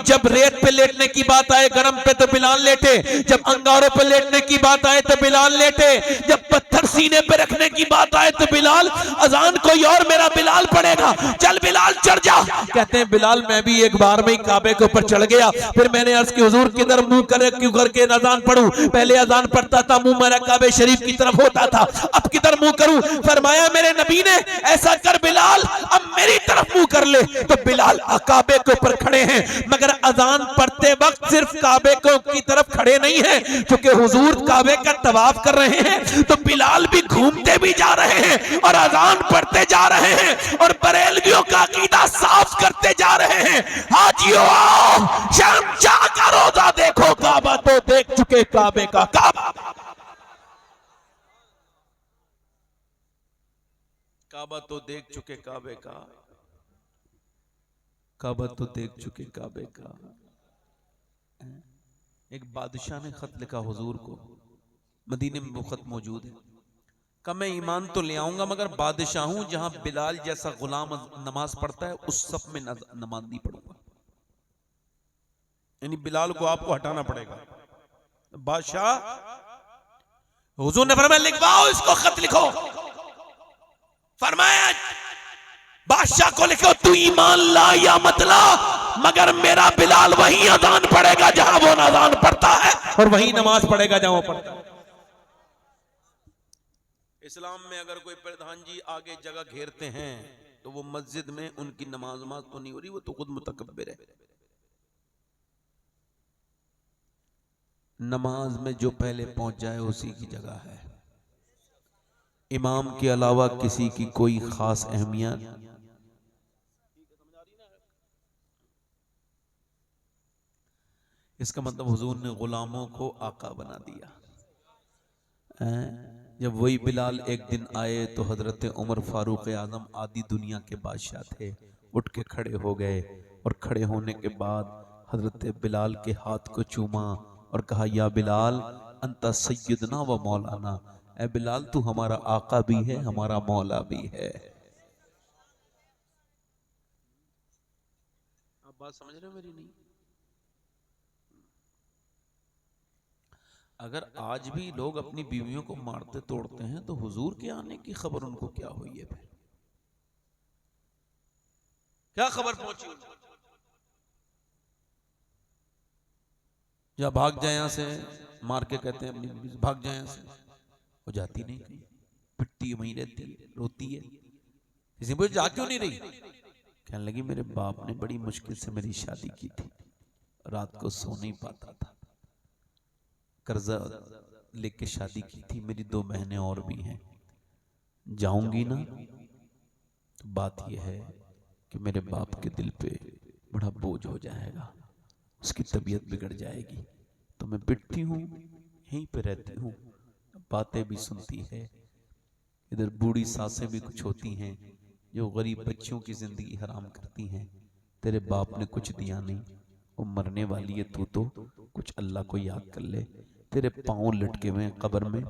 जब रेत पे लेटने की बात आए गरम पे तो बिलाल लेटे, जब अंगारों पे लेटने की बात आए तो बिलाल लेटे, जब पत्थर सीने पे रखने की बात आए तो बिलाल, अजान कोई और मेरा बिलाल पड़ेगा, चल बिलाल चढ़ जा। कहते हैं बिलाल मैं भी एक बार में ही काबे के ऊपर चढ़ गया। फिर मैंने अर्ज की हुजूर किधर मुंह करे क्यों करके अजान पढ़ूं? पहले अजान पढ़ता था मुंह मेरा काबे शरीफ की तरफ होता था, अब किधर मुंह करूं? फरमाया मेरे नबी ने ऐसा कर बिलाल अब मेरी तरफ मुंह कर ले। तो बिलाल काबे के ऊपर खड़े हैं, मगर अजान पढ़ते वक्त सिर्फ काबे की तरफ खड़े नहीं हैं, क्योंकि हुजूर काबे का तवाफ कर रहे हैं, तो बिलाल भी घूमते भी जा रहे हैं और अजान पढ़ते जा रहे हैं और बरेलवियों का अकीदा साफ करते जा रहे हैं। हाजियो आओ, शहंशाह का रोजा देखो, काबा तो देख चुके काबे का काबा। काबा तो देख चुके काबे का, काबा तो देख चुके काबे का। एक बादशाह ने खत लिखा हुजूर को, मदीने में वो खत मौजूद है। कहा मैं ईमान तो ले आऊंगा मगर बादशाह हूं, जहां बिलाल जैसा गुलाम नमाज पढ़ता है उस सब में नमाज नहीं पढ़ूंगा। यानी बिलाल को आपको हटाना पड़ेगा। बादशाह, हुजूर ने फरमाया लिखवाओ इसको, खत लिखो। फरमाया बादशाह को लिखो तू ईमान ला या मत ला, मगर मेरा बिलाल वहीं अजान पढ़ेगा जहां वो अजान पढ़ता है, और वहीं नमाज पढ़ेगा जहां वो पढ़ता है। इस्लाम में अगर कोई प्रधान जी आगे जगह घेरते हैं तो वो मस्जिद में उनकी नमाज तो नहीं हो रही, वो तो खुद मुतकब्बिर है। नमाज में जो पहले पहुंच जाए उसी की जगह है। इमाम के अलावा किसी की कोई खास अहमियत इसका मतलब हुजूर ने गुलामों को आका बना दिया। जब वही बिलाल एक दिन आए तो हजरत उमर फारूक आजम आदि दुनिया के बादशाह थे, उठ के खड़े हो गए और खड़े होने के बाद हजरत बिलाल के हाथ को चूमा और कहा या बिलाल अंता सैयदना व मौलाना, ए बिलाल तू हमारा आका भी है हमारा मौला भी है। आप बात समझ रहे हो मेरी? नहीं। अगर आज भी लोग अपनी बीवियों को मारते तोड़ते हैं तो हुजूर के आने की खबर उनको क्या हुई है? फिर क्या खबर पहुंची उनको? या भाग जाए यहां से, मार के कहते हैं अपनी भाग जाए यहां से, वो जाती नहीं, कहीं पिटती वहीं रहती है, रोती है। किसी को जा क्यों नहीं रही? कहने लगी मेरे बाप ने बड़ी मुश्किल से मेरी शादी की थी, रात को सो नहीं पाता था, कर्जा लेके शादी की थी, मेरी 2 बहनें और भी हैं, जाऊंगी ना तो बात यह है कि मेरे बाप के दिल पे बड़ा बोझ हो जाएगा, उसकी तबीयत बिगड़ जाएगी, तो मैं पिटती हूँ, यहीं पे रहती हूँ, बातें भी सुनती है। इधर बूढ़ी सासें भी कुछ होती हैं जो गरीब बच्चियों की जिंदगी हराम करती हैं। तेरे बाप ने कुछ दिया नहीं, वो मरने वाली है, तू तो कुछ अल्लाह को याद कर ले, तेरे पांव लटके हुए कब्र में,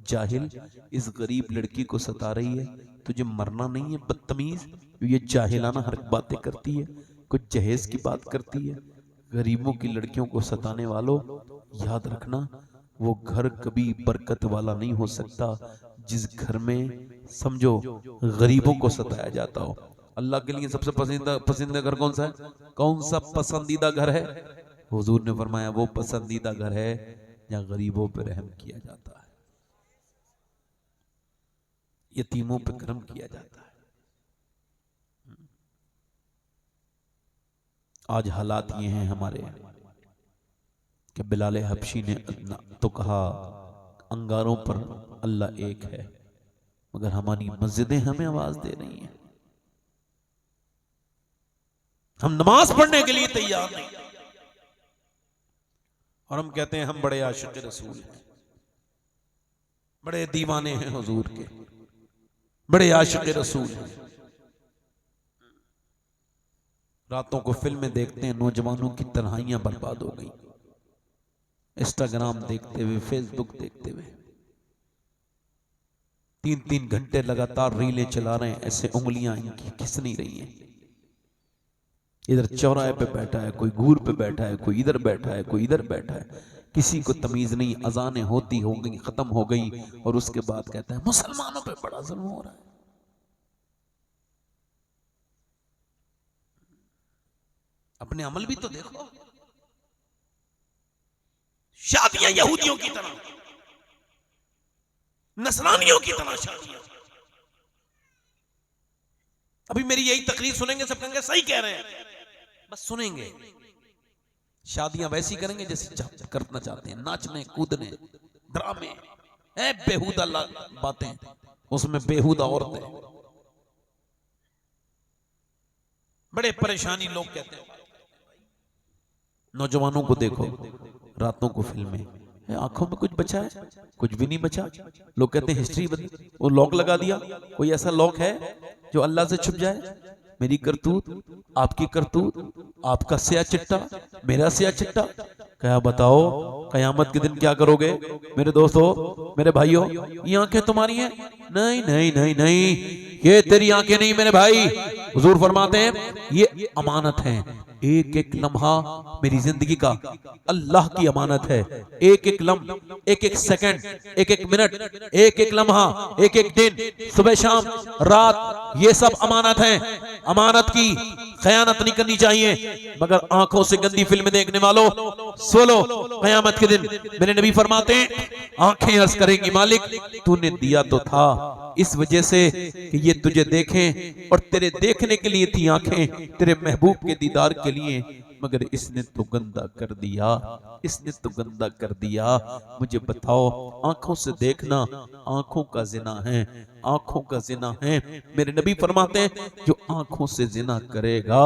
जाहिल इस गरीब लड़की को सता रही है, तुझे मरना नहीं है बदतमीज, ये जाहिलाना हर बातें करती है, कुछ जहेज की बात करती है। गरीबों की लड़कियों को सताने वालों याद रखना, वो घर कभी बरकत वाला नहीं हो सकता जिस घर में समझो गरीबों को सताया जाता हो। अल्लाह के लिए सबसे पसंदीदा घर कौन सा है? कौन सा पसंदीदा घर है? हुजूर ने फरमाया वो पसंदीदा घर है जहां गरीबों पर रहम किया जाता है, यतीमों पर करम किया जाता है। आज हालात ये हैं हमारे कि बिलाल हबशी ने तो कहा अंगारों पर अल्लाह एक है, मगर हमारी मस्जिदें हमें आवाज दे रही हैं, हम नमाज पढ़ने के लिए तैयार नहीं, और हम कहते हैं हम बड़े आशिक रसूल हैं, बड़े दीवाने हैं हुजूर के, बड़े आशिक रसूल हैं। रातों को फिल्में देखते हैं, नौजवानों की तन्हाइयां बर्बाद हो गई, इंस्टाग्राम देखते हुए, फेसबुक देखते हुए 3-3 घंटे लगातार रीलें चला रहे हैं, ऐसे उंगलियां इनकी खिस नहीं रही हैं। इधर चौराहे पे बैठा है कोई, घूर पे बैठा है कोई, इधर बैठा है कोई, इधर बैठा है, किसी को तमीज नहीं। अजानें होती हो गई, खत्म हो गई, और उसके बाद कहता है मुसलमानों पे बड़ा जुल्म हो रहा है। अपने अमल भी तो देखो, शादियां यहूदियों की तरह, नसरानियों की तरह शादियां। अभी मेरी यही तकरीर सुनेंगे, सब कहेंगे सही कह रहे हैं, बस सुनेंगे। शादियां वैसी करेंगे जैसे करना चाहते हैं, नाचने कूदने ड्रामे है, बेहुदा बातें, उसमें बेहुदा औरतें, बड़े परेशानी लोग कहते हैं। नौजवानों को देखो, रातों को फिल्में, आंखों में कुछ बचा है? कुछ भी नहीं बचा। लोग कहते हैं हिस्ट्री बदली, वो लॉक लगा दिया। कोई ऐसा लॉक है जो अल्लाह से छुप जाए? मेरी करतूत, आपकी करतूत, आपका स्या चिट्टा, मेरा स्या चिट्टा, क्या बताओ कयामत के दिन क्या करोगे मेरे दोस्तों, मेरे भाइयों? ये आंखें तुम्हारी हैं? नहीं नहीं नहीं नहीं, ये तेरी आंखें नहीं मेरे भाई। हुजूर फरमाते हैं ये अमानत है। एक एक लम्हा मेरी जिंदगी का अल्लाह की अमानत है। एक एक लम्हा, एक एक सेकंड, एक एक मिनट, एक एक लम्हा, एक एक दिन, सुबह शाम रात, ये सब अमानत है। अमानत की खयानत नहीं करनी चाहिए। मगर आंखों से गंदी फिल्म देखने वालों, सोलो कयामत के दिन मेरे नबी फरमाते हैं आंखें अर्ज करेंगी मालिक तूने दिया तो था इस वजह से कि ये तुझे देखें, और तेरे देखने के लिए थी आंखें, तेरे महबूब के दीदार के लिए, मगर इसने तो गंदा कर दिया, इसने तो गंदा कर दिया। मुझे बताओ, आंखों से देखना आंखों का जिना है, आंखों का जिना है। मेरे नबी फरमाते हैं जो आंखों से जिना करेगा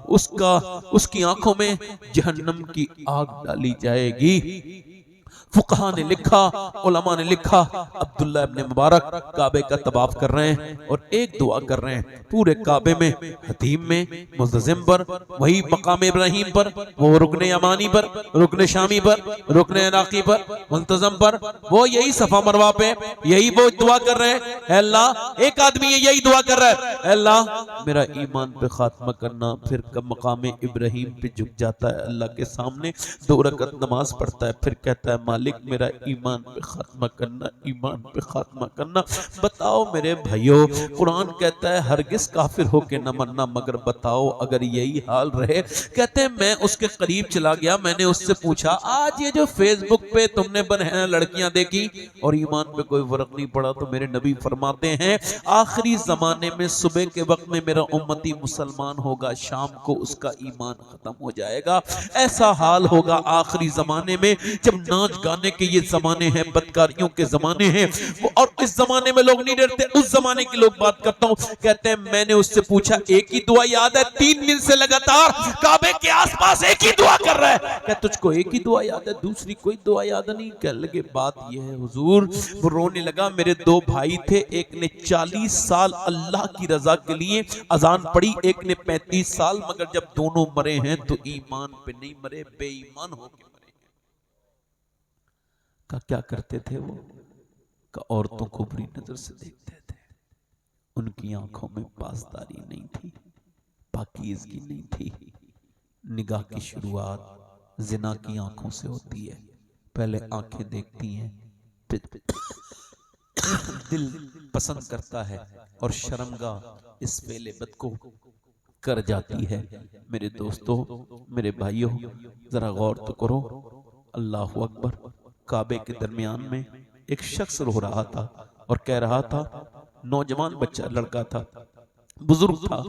उसकी आंखों में जहन्नम की आग डाली जाएगी। फुकहा ने लिखा, उलमा ने लिखा, अब्दुल्ला इब्ने मुबारक काबे का तवाफ कर रहे हैं और एक दुआ कर रहे हैं पूरे काबे में, हतीम में, मुल्तजिम पर, वही मकाम इब्राहिम पर, वो रुकने यमानी पर, रुकने शामी पर, रुकने इराकी पर, मुल्तजिम पर, वो यही सफा मरवा पे यही वो दुआ कर रहे हैं। अल्लाह, एक आदमी यही दुआ कर रहा है, अल्लाह मेरा ईमान पे खात्मा करना। फिर मकाम इब्राहिम पे झुक जाता है अल्लाह के सामने, 2 रकअत नमाज पढ़ता है, फिर कहता है मालिक मेरा ईमान पे खात्मा करना, ईमान पे खात्मा करना। बताओ मेरे भाइयों, कुरान कहता है हरगिज काफिर होके न मरना, मगर बताओ अगर यही हाल रहे। कहते हैं मैं उसके करीब चला गया, मैंने उससे पूछा आज ये जो फेसबुक पे तुमने बहन लड़कियां देखी और ईमान पे कोई फर्क नहीं पड़ा, तो मेरे नबी फरमाते हैं आखिरी जमाने में सुबह के वक्त में मेरा उम्मती मुसलमान होगा, शाम को उसका ईमान खत्म हो जाएगा। ऐसा हाल होगा आखिरी जमाने में जब नाच गाने के ये जमाने हैं, बदकारियों के जमाने हैं, और इस जमाने में लोग नहीं डरते, उस जमाने की लोग बात करता हूं। कहते हैं मैंने उससे पूछा एक ही दुआ याद है? 3 दिन से लगातार काबे के आसपास एक ही दुआ कर रहा है। क्या तुझको एक ही दुआ याद है, दूसरी कोई दुआ याद नहीं? कह लगे बात यह है हुजूर, वो रोने लगा। मेरे 2 भाई थे, एक ने 40 साल अल्लाह की रजा के लिए अजान पढ़ी, एक ने 35 साल, मगर जब दोनों मरे हैं तो ईमान पे नहीं मरे, बेईमान हो गए। का क्या करते थे वो? का औरतों को बुरी नजर से देखते थे, उनकी आंखों में पासदारी नहीं थी, पाकीज़गी नहीं थी। निगाह की शुरुआत जिना की आंखों से होती है। पहले आंखें देखती हैं, फिर दिल पसंद करता है और शर्मगाह इस फेले बद को कर जाती है। मेरे दोस्तों, मेरे भाइयों, जरा गौर तो करो। अल्लाह अकबर। काबे के दरमियान में एक शख्स रो रहा था और कह रहा था, नौजवान बच्चा लड़का था, बुजुर्ग था,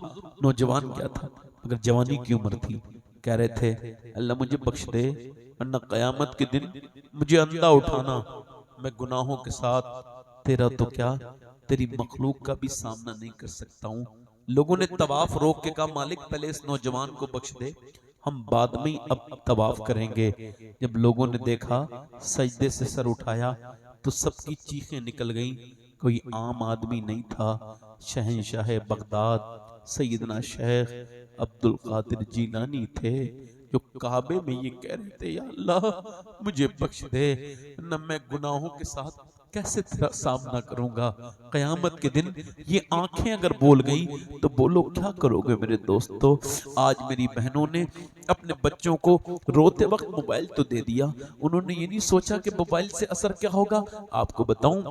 नौजवान क्या था मगर जवानी की उम्र थी। कह रहे थे अल्लाह मुझे बख्श दे, वरना कयामत के दिन मुझे अंधा उठाना, मैं गुनाहों के साथ तेरा तो क्या तेरी मखलूक का भी सामना नहीं कर सकता हूँ। लोगों ने तवाफ रोक के कहा मालिक पहले इस नौजवान को बख्श दे, हम बाद में अब तवाफ करेंगे। जब लोगों ने देखा, सजदे से सर उठाया तो सबकी चीखें निकल गईं। कोई आम आदमी नहीं था, शहंशाह बगदाद सैयदना शेख अब्दुल कादिर जीलानी थे, जो काबे में ये कह रहे थे या अल्लाह मुझे बख्श दे, न मैं गुनाहों के साथ कैसे तेरा सामना करूंगा कयामत के दिन। ये आंखें अगर बोल गई तो बोलो क्या करोगे मेरे दोस्तों। आज मेरी बहनों ने अपने बच्चों को रोते वक्त मोबाइल तो दे दिया, उन्होंने ये नहीं सोचा कि मोबाइल से असर क्या होगा। आपको बताऊं,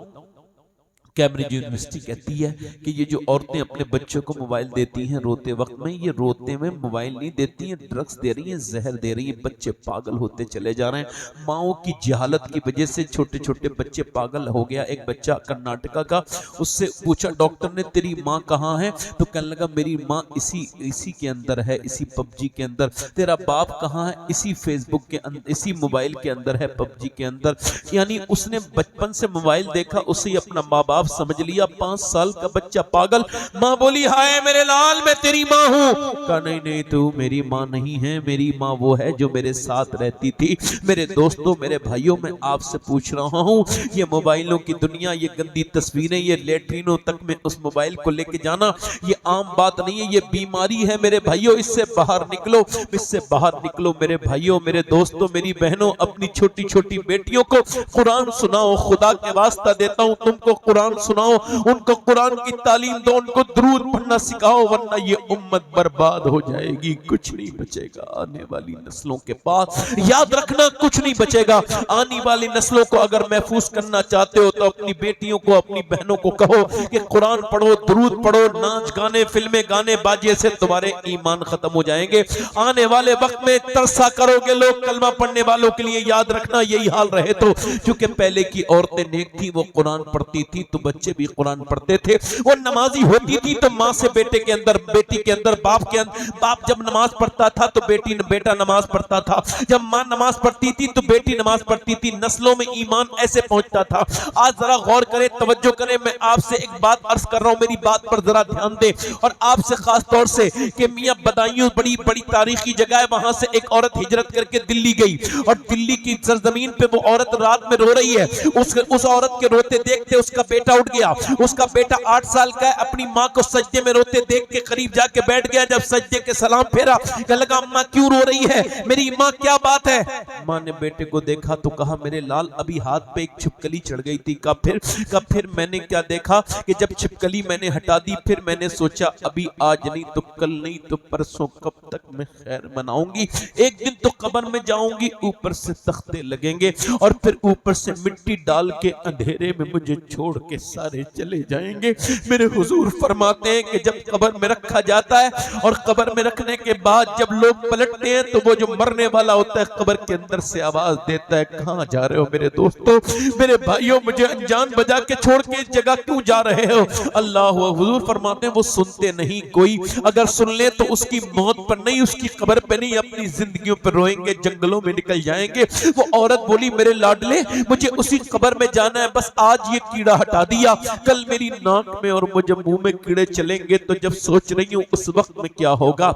कैम्ब्रिज यूनिवर्सिटी कहती है कि ये जो औरतें अपने बच्चों को मोबाइल देती हैं रोते वक्त में, ये रोते में मोबाइल नहीं देती हैं, ड्रग्स दे रही हैं, जहर दे रही हैं। बच्चे पागल होते चले जा रहे हैं। माओ की जहालत की वजह से छोटे छोटे बच्चे पागल हो गया। एक बच्चा कर्नाटका का, उससे पूछा डॉक्टर ने तेरी माँ कहाँ है, तो कहने लगा मेरी माँ इसी के अंदर है, इसी पबजी के अंदर। तेरा बाप कहाँ है, इसी फेसबुक के अंदर, इसी मोबाइल के अंदर है, पबजी के अंदर। यानी उसने बचपन से मोबाइल देखा, उसे अपना माँ बाप समझ लिया 5 साल का बच्चा पागल। माँ बोली हाय मेरे लाल मैं तेरी माँ हूँ। कहा नहीं नहीं तू मेरी माँ नहीं है, मेरी माँ वो है जो मेरे साथ रहती थी। मेरे दोस्तों मेरे भाइयों मैं आपसे पूछ रहा हूँ, ये मोबाइलों की दुनिया, ये गंदी तस्वीरें, ये लेटरिनों तक में उस मोबाइल को लेके जाना ये आम बात नहीं है, ये बीमारी है मेरे भाइयों। इससे बाहर निकलो, इससे बाहर निकलो मेरे भाइयों, मेरे दोस्तों, मेरी बहनों। अपनी छोटी छोटी बेटियों को कुरान सुनाओ, खुदा के वास्ता देता हूं तुमको कुरान सुनाओ, उनको कुरान की तालीम दो, उनको दुरूद पढ़ना सिखाओ, वरना ये उम्मत बर्बाद हो जाएगी, कुछ नहीं बचेगा आने वाली नस्लों के पास। याद रखना कुछ नहीं बचेगा। आने वाली नस्लों को अगर महफूज करना चाहते हो तो अपनी बेटियों को, अपनी बहनों को कहो कि कुरान पढ़ो, दुरूद पढ़ो। नाच गाने, फिल्में, गाने बाजे से तुम्हारे ईमान खत्म हो जाएंगे। आने वाले वक्त में तरसा करोगे लोग कलमा पढ़ने वालों के लिए। याद रखना यही हाल रहे तो, क्योंकि पहले की औरतें नेक थी, वो कुरान पढ़ती थी तो बच्चे भी कुरान पढ़ते थे। वो नमाजी होती थी तो माँ से बेटे के अंदर, बेटी के अंदर, बाप के अंदर, बाप जब नमाज पढ़ता था तो बेटा नमाज पढ़ता था। जब माँ नमाज पढ़ती थी तो बेटी नमाज पढ़ती थी। नस्लों में ईमान ऐसे पहुंचता था। आज जरा गौर करें, तवज्जो करें, मैं आपसे एक बात अर्ज कर रहा हूं, मेरी बात पर जरा ध्यान दें। और आपसे खास तौर से कि मियां बदायूं बड़ी बड़ी तारीखी जगह है, वहां से एक औरत हिजरत करके दिल्ली गई और दिल्ली की सरजमीन पे वो औरत रात में रो रही है। उस औरत के रोते देखते उसका बेटा उठ गया। उसका बेटा 8 साल का है, अपनी माँ को सजदे में रोते देख के करीब जाके बैठ गया। जब सजदे के सलाम फेरा, कहने लगा अम्मा क्यों रो रही है, मेरी माँ क्या बात है। माँ ने बेटे को देखा तो कहा मेरे लाल अभी हाथ पे एक छिपकली चढ़ गई थी। कब फिर मैंने क्या देखा कि जब छिपकली मैंने हटा दी, फिर मैंने सोचा अभी आज नहीं तो कल नहीं तो परसों कब तक मैं खैर मनाऊंगी। एक दिन तो कब्र में जाऊंगी, ऊपर से तख्ते लगेंगे और फिर ऊपर से मिट्टी डाल के अंधेरे में मुझे छोड़ के सारे चले जाएंगे। मेरे हुजूर फरमाते हैं कि जब कब्र में रखा जाता है और कब्र में रखने के बाद जब लोग पलटते हैं तो वो जो मरने वाला होता है कब्र के अंदर से आवाज देता है कहां जा रहे हो मेरे दोस्तों, मेरे भाइयों, मुझे अनजान बजा के छोड़ के इस जगह क्यों जा रहे हो। अल्लाह हुजूर फरमाते हैं वो सुनते नहीं कोई, अगर सुन ले तो उसकी मौत पर नहीं, उसकी कब्र पे नहीं, अपनी जिंदगियों पर रोएंगे, जंगलों में निकल जाएंगे। वो औरत बोली मेरे लाडले मुझे उसी कब्र में जाना है, बस आज ये कीड़ा हटा दिया, कल मेरी नाक में और मुझे मुंह में कीड़े चलेंगे तो जब सोच रही हूं उस वक्त में क्या होगा।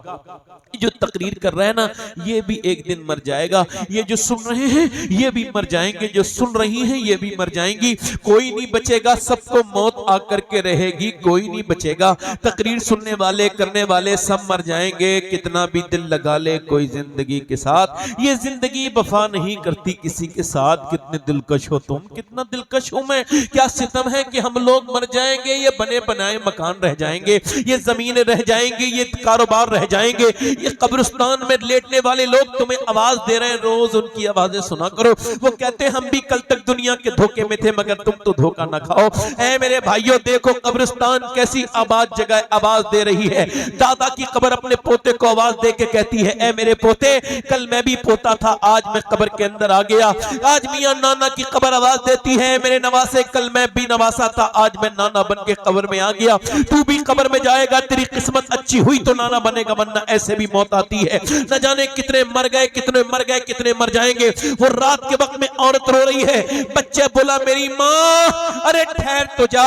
जो तकरीर कर रहा है ना ये भी एक दिन मर जाएगा, ये जो सुन रहे हैं ये भी मर जाएंगे, जो सुन रही हैं ये भी मर जाएंगी, कोई नहीं बचेगा, सबको मौत आकर के रहेगी, कोई नहीं बचेगा। तकरीर सुनने वाले, करने वाले सब मर जाएंगे, कितना भी दिल लगा ले कोई जिंदगी के साथ, ये जिंदगी वफा नहीं करती किसी के साथ। कितने दिलकश हो तुम, कितना दिलकश हूं मैं, क्या सितम है कि हम लोग मर जाएंगे, ये बने बनाए मकान रह जाएंगे, ये जमीनें रह जाएंगी, ये कारोबार रह जाएंगे, ये कब्रिस्तान में लेटने वाले लोग तुम्हें आवाज दे रहे हैं, रोज उनकी आवाजें सुना करो। वो कहते हैं हम भी कल तक दुनिया के धोखे में थे मगर तुम तो धोखा ना खाओ। ऐ मेरे भाइयों देखो कब्रिस्तान कैसी आबाद जगह आवाज दे रही है। दादा की कब्र अपने पोते को आवाज दे के कहती है ऐ मेरे पोते कल मैं भी पोता था, आज मैं कब्र के अंदर आ गया। आज मियां नाना की कब्र आवाज देती है मेरे नवासे कल मैं भी नवासा था, आज मैं नाना बन के कब्र में आ गया। तू भी कब्र में जाएगा, तेरी किस्मत अच्छी हुई तो नाना बनेगा, वरना ऐसे भी मौत आती है। न जाने कितने मर गए, कितने मर गए, कितने मर जाएंगे। वो रात के वक्त में औरत रो रही है, बच्चे बोला मेरी माँ, अरे ठहर तो जा,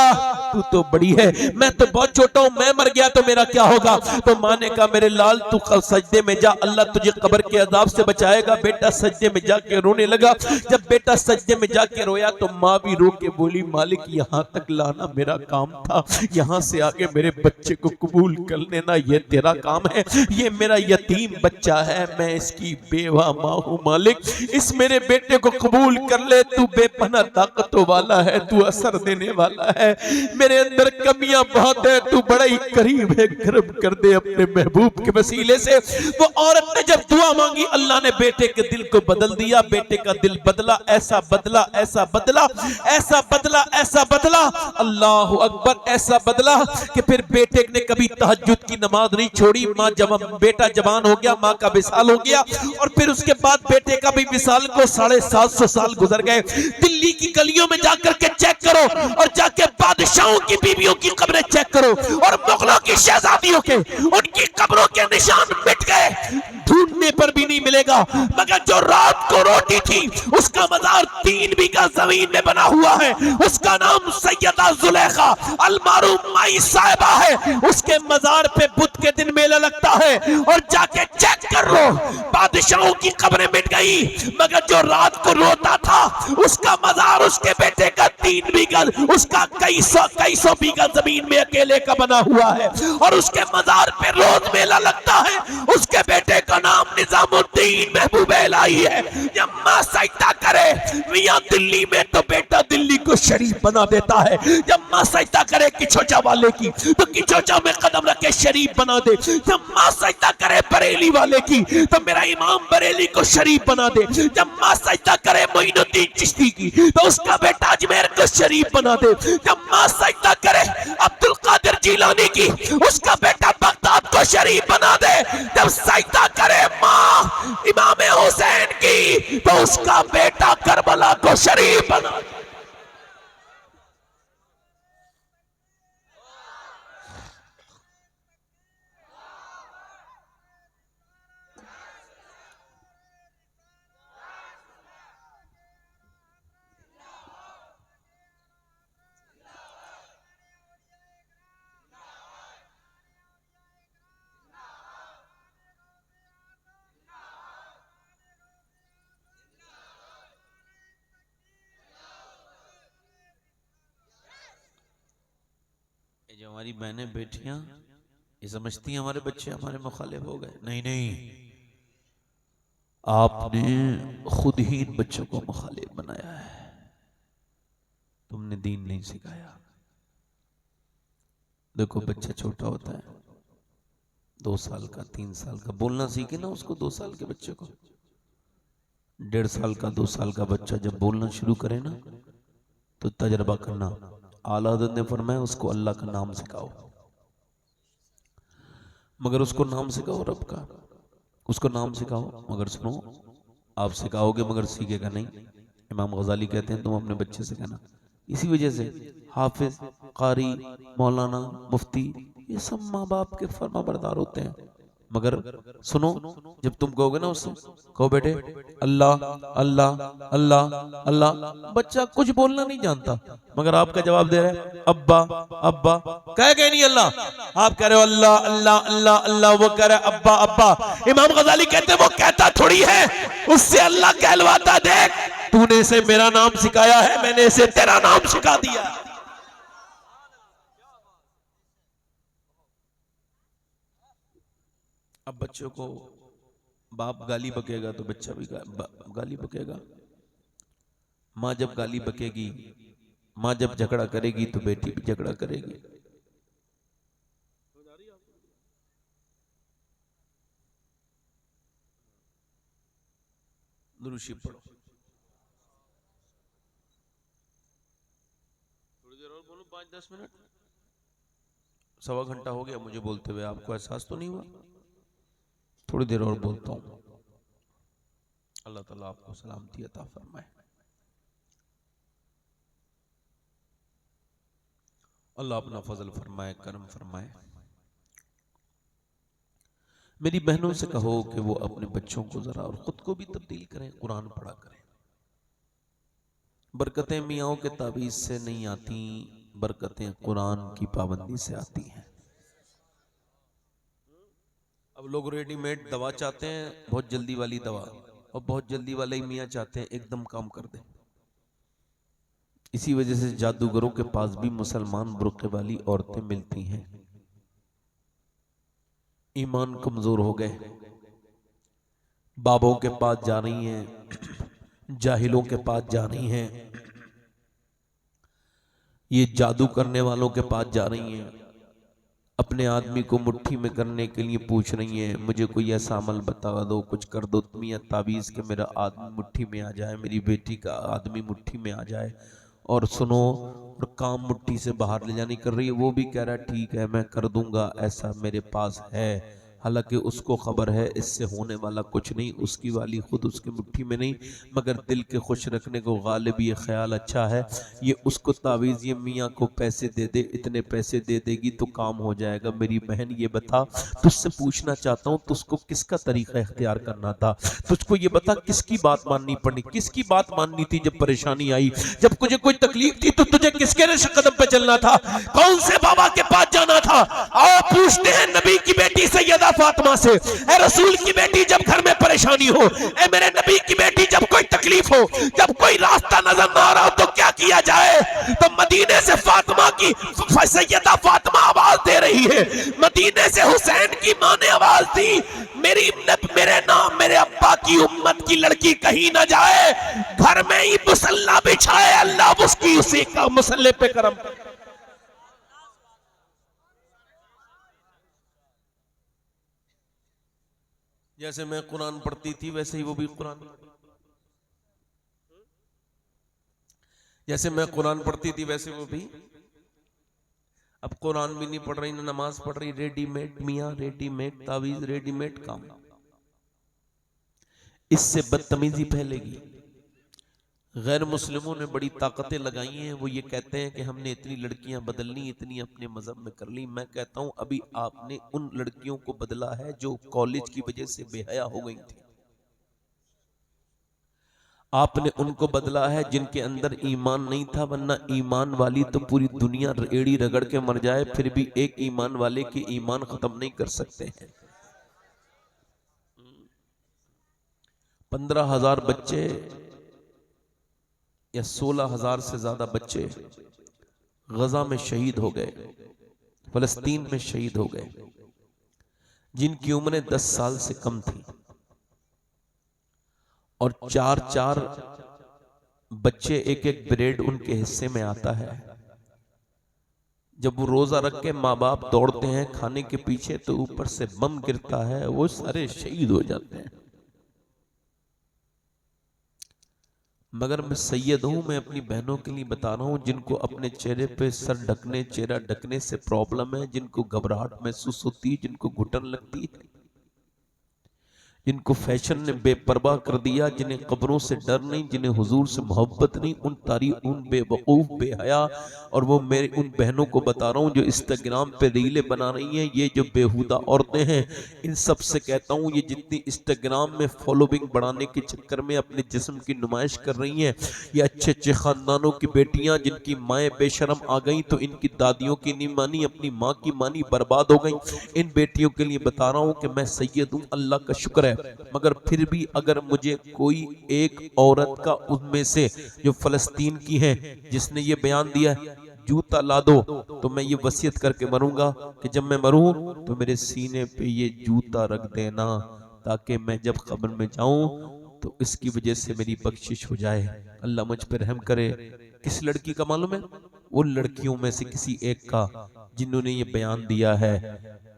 तू तो बड़ी है, मैं तो बहुत छोटा हूं, मैं मर गया तो मेरा क्या होगा। तो माँ ने कहा मेरे लाल तू सजदे में जा, अल्लाह तुझे कब्र के अजाब से बचाएगा। बेटा सजदे में जाके रोने लगा। जब बेटा सजदे में जाके रोया तो माँ भी रो के बोली मालिक यहाँ तक लाना मेरा काम था, यहाँ से आगे मेरे बच्चे को कबूल कर लेना ये तेरा काम है। ये मेरा यतीम बच्चा है, मैं इसकी बेवा माँ हूँ मालिक, इस मेरे बेटे को कबूल कर ले, तू बेपना ताकतों वाला है, तू असर देने वाला है, मेरे अंदर कमियां बहुत है, तू बड़ा ही करीब है, करम कर दे अपने महबूब के वसीले से। वो औरत ने जब दुआ मांगी अल्लाह ने बेटे के दिल को बदल दिया, बेटे का दिल बदला, ऐसा बदला, ऐसा बदला, ऐसा बदला, ऐसा बदला, अल्लाह अकबर, ऐसा बदला कि फिर बेटे ने कभी तहज्जुद की नमाज नहीं छोड़ी। माँ जब बेटा जवान हो गया, माँ का विसाल हो गया और फिर उसके बाद बेटे का भी विसाल को 750 साल गुजर गए। दिल्ली की गलियों में जाकर के चेक करो और जाके बादशाहों की बीवियों की कब्रें चेक करो और मुगलों की शहजादियों के उनकी कब्रों के निशान मिट गए, ढूंढने पर भी नहीं मिलेगा। मगर जो रात को रोटी थी उसका मजार 3 बीघा जमीन में बना हुआ है, उसका नाम सैयदा जुलेखा अलमारूफ माई साहिबा है। उसके मजार पे बुध के दिन मेला लगता है और जाके चेक कर लो, बादशाहों की कब्रें मिट गई मगर जो रात को रोता था उसका मजार उसके बेटे का 3 बीघा, उसका कई सौ बीघा जमीन में अकेले का बना हुआ है और उसके मजार पे रोज मेला लगता है। उसके बेटे का नाम निजामुद्दीन महबूब इलाही है। जब मां सजदा करे मियां दिल्ली में तो बेटा दिल्ली को शरीफ बना देता है। जब मां सजदा करे किचोचा वाले की तो किचोचा में कदम रखे शरीफ बना दे। जब मां सजदा करे बरेली वाले की तो मेरा इमाम बरेली को शरीफ बना दे। जब मां सजदा करे मोइनुद्दीन चिश्ती की तो उसका बेटा अजमेर को शरीफ बना दे। जब मां सजदा करे अब्दुल कादिर जिलानी की उसका बेटा बगदाद को शरीफ बना दे। जब सजदा करे मां इमाम हुसैन की तो उसका बेटा करबला को शरीफ बना दे। जो हमारी बहनें बेटियां ये समझती हैं हमारे बच्चे हमारे मुखालिफ हो गए। नहीं नहीं, आपने खुद ही इन बच्चों को मुखालिफ बनाया है, तुमने दीन नहीं सिखाया। देखो बच्चा छोटा होता है 2 साल का 3 साल का, बोलना सीखे ना उसको 2 साल के बच्चे को। 1.5 साल का 2 साल का बच्चा जब बोलना शुरू करे ना तो तजर्बा करना। आला हज़रत ने फरमाया उसको अल्लाह का नाम सिखाओ, मगर उसको नाम सिखाओ रब का, उसको नाम सिखाओ। मगर सुनो, आप सिखाओगे मगर सीखेगा नहीं। इमाम गजाली कहते हैं तुम अपने बच्चे से कहना। इसी वजह से हाफिज, कारी, मौलाना, मुफ्ती ये सब माँ बाप के फर्मा बरदार होते हैं। मगर सुनो, जब तुम कहोगे ना उससे, कहो बेटे अल्लाह अल्लाह अल्लाह अल्लाह, बच्चा कुछ बोलना नहीं जानता मगर आपका जवाब दे रहा है अब्बा अब्बा। कह गए नहीं अल्लाह, आप कह रहे हो अल्लाह अल्लाह अल्लाह अल्लाह, वो कह रहे अब्बा अब्बा। इमाम गजाली कहते हैं वो कहता थोड़ी है, उससे अल्लाह कहलवाता, देख तूने इसे मेरा नाम सिखाया है, मैंने इसे तेरा नाम सिखा दिया। अब बच्चों को बाप गाली बकेगा तो बच्चा भी गाली बकेगा। माँ जब गाली बकेगी, माँ जब झगड़ा करेगी तो बेटी भी झगड़ा करेगी। दुरूद पढ़ो। थोड़ी देर और बोलूं, 5-10 मिनट, 1.25 घंटा हो गया मुझे बोलते हुए, आपको एहसास तो नहीं हुआ? थोड़ी देर और बोलता हूं। अल्लाह ताला आपको सलामती अता फरमाए। अल्लाह अपना फजल फरमाए, करम फरमाए। मेरी बहनों से कहो कि वो अपने बच्चों को जरा और खुद को भी तब्दील करें, कुरान पढ़ा करें। बरकतें मियाओं के ताबीज से नहीं आती, बरकतें कुरान की पाबंदी से आती हैं। अब लोग रेडीमेड दवा चाहते हैं, बहुत जल्दी वाली दवा, और बहुत जल्दी वाले ही मियाँ चाहते हैं एकदम काम कर दे। इसी वजह से जादूगरों के पास भी मुसलमान बुर्के वाली औरतें मिलती हैं। ईमान कमजोर हो गए, बाबों के पास जा रही हैं, जाहिलों के पास जा रही हैं, ये जादू करने वालों के पास जा रही हैं, अपने आदमी को मुट्ठी में करने के लिए पूछ रही हैं, मुझे कोई ऐसा अमल बता दो, कुछ कर दो मियां ताबीज़ के मेरा आदमी मुट्ठी में आ जाए, मेरी बेटी का आदमी मुट्ठी में आ जाए। और सुनो, और काम मुट्ठी से बाहर ले जाने कर रही है, वो भी कह रहा है ठीक है मैं कर दूंगा, ऐसा मेरे पास है, हालांकि उसको खबर है इससे होने वाला कुछ नहीं, उसकी वाली खुद उसकी मुट्ठी में नहीं, मगर दिल के खुश रखने को गालिब ये ख्याल अच्छा है, ये उसको तावीज़, ये मियाँ को पैसे दे दे, इतने पैसे दे देगी तो काम हो जाएगा। मेरी बहन ये बता, तुझसे पूछना चाहता हूँ तुझको किसका तरीका इख्तियार करना था, तुझको ये बता किसकी बात माननी पड़ी, किसकी बात माननी थी जब परेशानी आई, जब तुझे कोई तकलीफ थी तो तुझे किसके नक्श कदम पे चलना था, कौन से बाबा के पास जाना था। आओ पूछते हैं नबी की बेटी सैयदा फातिमा से, ए रसूल की बेटी जब घर में परेशानी हो, ए मेरे नबी की बेटी जब कोई तकलीफ हो, जब कोई रास्ता नजर ना आ रहा हो तो क्या किया जाए। तो मदीने से फातिमा की सैयदा फातिमा आवाज दे रही है, मदीने से हुसैन की मां ने आवाज दी, मेरे नाम मेरे अब्बा की उम्मत की लड़की कहीं ना जाए, घर में ही मुसल्ला बिछाए, अल्लाह उसकी उसी का मुसल्ले पे करम। जैसे मैं कुरान पढ़ती थी वैसे ही वो भी कुरान, जैसे मैं कुरान पढ़ती थी वैसे वो भी। अब कुरान भी नहीं पढ़ रही ना नमाज पढ़ रही, रेडीमेड मियाँ, रेडीमेड तावीज, रेडीमेड काम। इससे बदतमीजी फैलेगी। गैर मुस्लिमों ने बड़ी ताकतें लगाई हैं, वो ये कहते हैं कि हमने इतनी लड़कियां बदल ली, इतनी अपने मजहब में कर ली। मैं कहता हूं अभी आपने उन लड़कियों को बदला है जो कॉलेज की वजह से बेहया हो गई थी, आपने उनको बदला है जिनके अंदर ईमान नहीं था, वरना ईमान वाली तो पूरी दुनिया एड़ी रगड़ के मर जाए फिर भी एक ईमान वाले के ईमान खत्म नहीं कर सकते हैं। 15,000 बच्चे या 16,000 से ज्यादा बच्चे गजा में शहीद हो गए, फलस्तीन में शहीद हो गए, जिनकी उम्रें 10 साल से कम थी, और 4-4 बच्चे एक एक ब्रेड उनके हिस्से में आता है। जब वो रोजा रख के माँ बाप दौड़ते हैं खाने के पीछे तो ऊपर से बम गिरता है, वो सारे शहीद हो जाते हैं। मगर मैं सैयद हूं, मैं अपनी बहनों के लिए बता रहा हूं जिनको अपने चेहरे पे सर ढकने, चेहरा ढकने से प्रॉब्लम है, जिनको घबराहट महसूस होती है, जिनको घुटन लगती है, जिनको फैशन ने बेपरवाह कर दिया, जिन्हें कब्रों से डर नहीं, जिन्हें हुजूर से मोहब्बत नहीं, उन बेवकूफ बेहया। और वो मेरे उन बहनों को बता रहा हूँ जो इंस्टाग्राम पे रीलें बना रही हैं, ये जो बेहुदा औरतें हैं, इन सब से कहता हूँ ये जितनी इंस्टाग्राम में फॉलोइंग बढ़ाने के चक्कर में अपने जिस्म की नुमाइश कर रही हैं, ये अच्छे अच्छे खानदानों की बेटियां जिनकी माएँ बेशरम आ गई तो इनकी दादियों की नहीं मानी, अपनी माँ की मानी, बर्बाद हो गई। इन बेटियों के लिए बता रहा हूँ कि मैं सैयद हूँ, अल्लाह का शुक्र है, मगर फिर भी अगर मुझे कोई एक औरत का उनमें से जो फलस्तीन की है जिसने ये बयान दिया है जूता ला दो, तो मैं ये वसीयत करके मरूंगा कि जब मैं मरूं तो मेरे सीने पे ये जूता रख देना, ताकि मैं जब कब्र में जाऊं तो इसकी वजह से मेरी बख्शिश हो जाए। अल्लाह मुझ पर रहम करे। किस लड़की का मालूम है? उन लड़कियों में से किसी एक का जिन्होंने ये बयान दिया है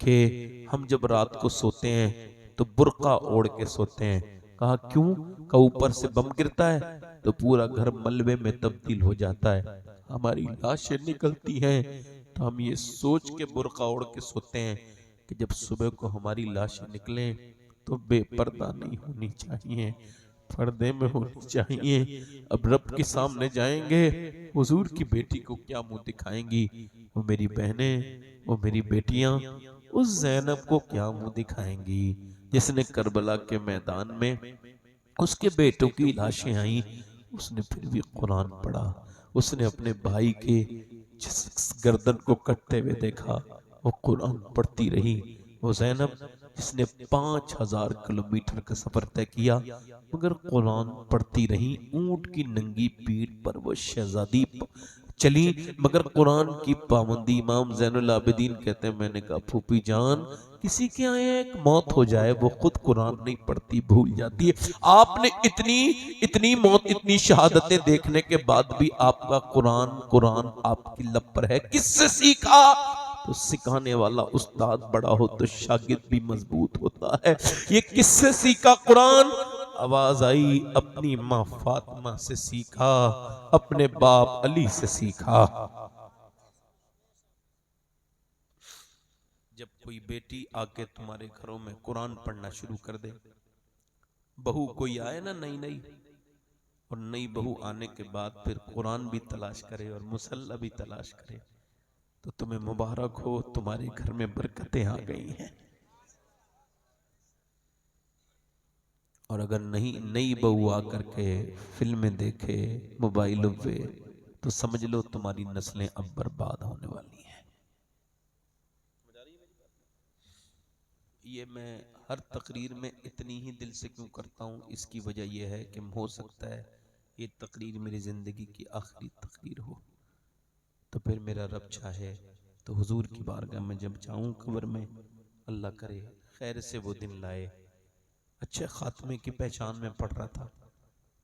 कि हम जब रात को सोते हैं तो बुर्का ओढ़ के सोते हैं। कहा क्यों? का ऊपर से बम गिरता है तो पूरा घर मलबे में तब्दील हो जाता है, हमारी लाशें निकलती हैं, तो हम ये सोच के बुर्का ओढ़ के सोते हैं कि जब सुबह को हमारी लाशें निकलें तो बेपर्दा नहीं होनी चाहिए, पर्दे में होनी चाहिए। अब रब के सामने जाएंगे, हुजूर की बेटी को क्या मुंह दिखाएंगी? वो मेरी बहनें, वो मेरी बेटियां उस ज़ैनब को क्या मुंह दिखाएंगी जिसने करबला के मैदान में उसके बेटों की लाशें आई, उसने फिर भी कुरान पढ़ा, उसने अपने भाई के जिस गर्दन को कटते हुए देखा वो कुरान पढ़ती रही। वो ज़ैनब जिसने 5,000 किलोमीटर का सफर तय किया मगर कुरान पढ़ती रही, ऊंट की नंगी पीठ पर वो शहजादी चली मगर कुरान की पाबंदी। इमाम ज़ैनुल आबिदीन कहते हैं मैंने कहा फूफी जान, किसी के यहाँ एक मौत हो जाए वो खुद कुरान नहीं पढ़ती, भूल जाती है। आपने इतनी मौत, इतनी शहादतें देखने के बाद भी आपका कुरान आपकी लब पर है। किससे सीखा? तो सिखाने वाला उस्ताद बड़ा हो तो शागिर्द भी मजबूत होता है। ये किससे सीखा कुरान? आवाज आई अपनी माँ फातिमा से सीखा, अपने बाप अली से सीखा। जब कोई बेटी आके तुम्हारे घरों में कुरान पढ़ना शुरू कर दे, बहू कोई आए ना नई नई, और नई बहू आने के बाद फिर कुरान भी तलाश करे और मुसल्ला भी तलाश करे, तो तुम्हें मुबारक हो, तुम्हारे घर में बरकतें आ गई हैं। और अगर नई बहू आकर के फिल्में देखे मोबाइलों पे, तो समझ लो तुम्हारी नस्लें अब बर्बाद होने वाली हैं। ये मैं हर तकरीर में इतनी ही दिल से क्यों करता हूँ, इसकी वजह यह है कि हो सकता है ये तकरीर मेरी जिंदगी की आखिरी तकरीर हो, तो फिर मेरा रब चाहे तो हुजूर की बारगाह में जब जाऊं कब्र में, अल्लाह करे खैर से वो दिन लाए। अच्छे खात्मे की पहचान में पढ़ रहा था,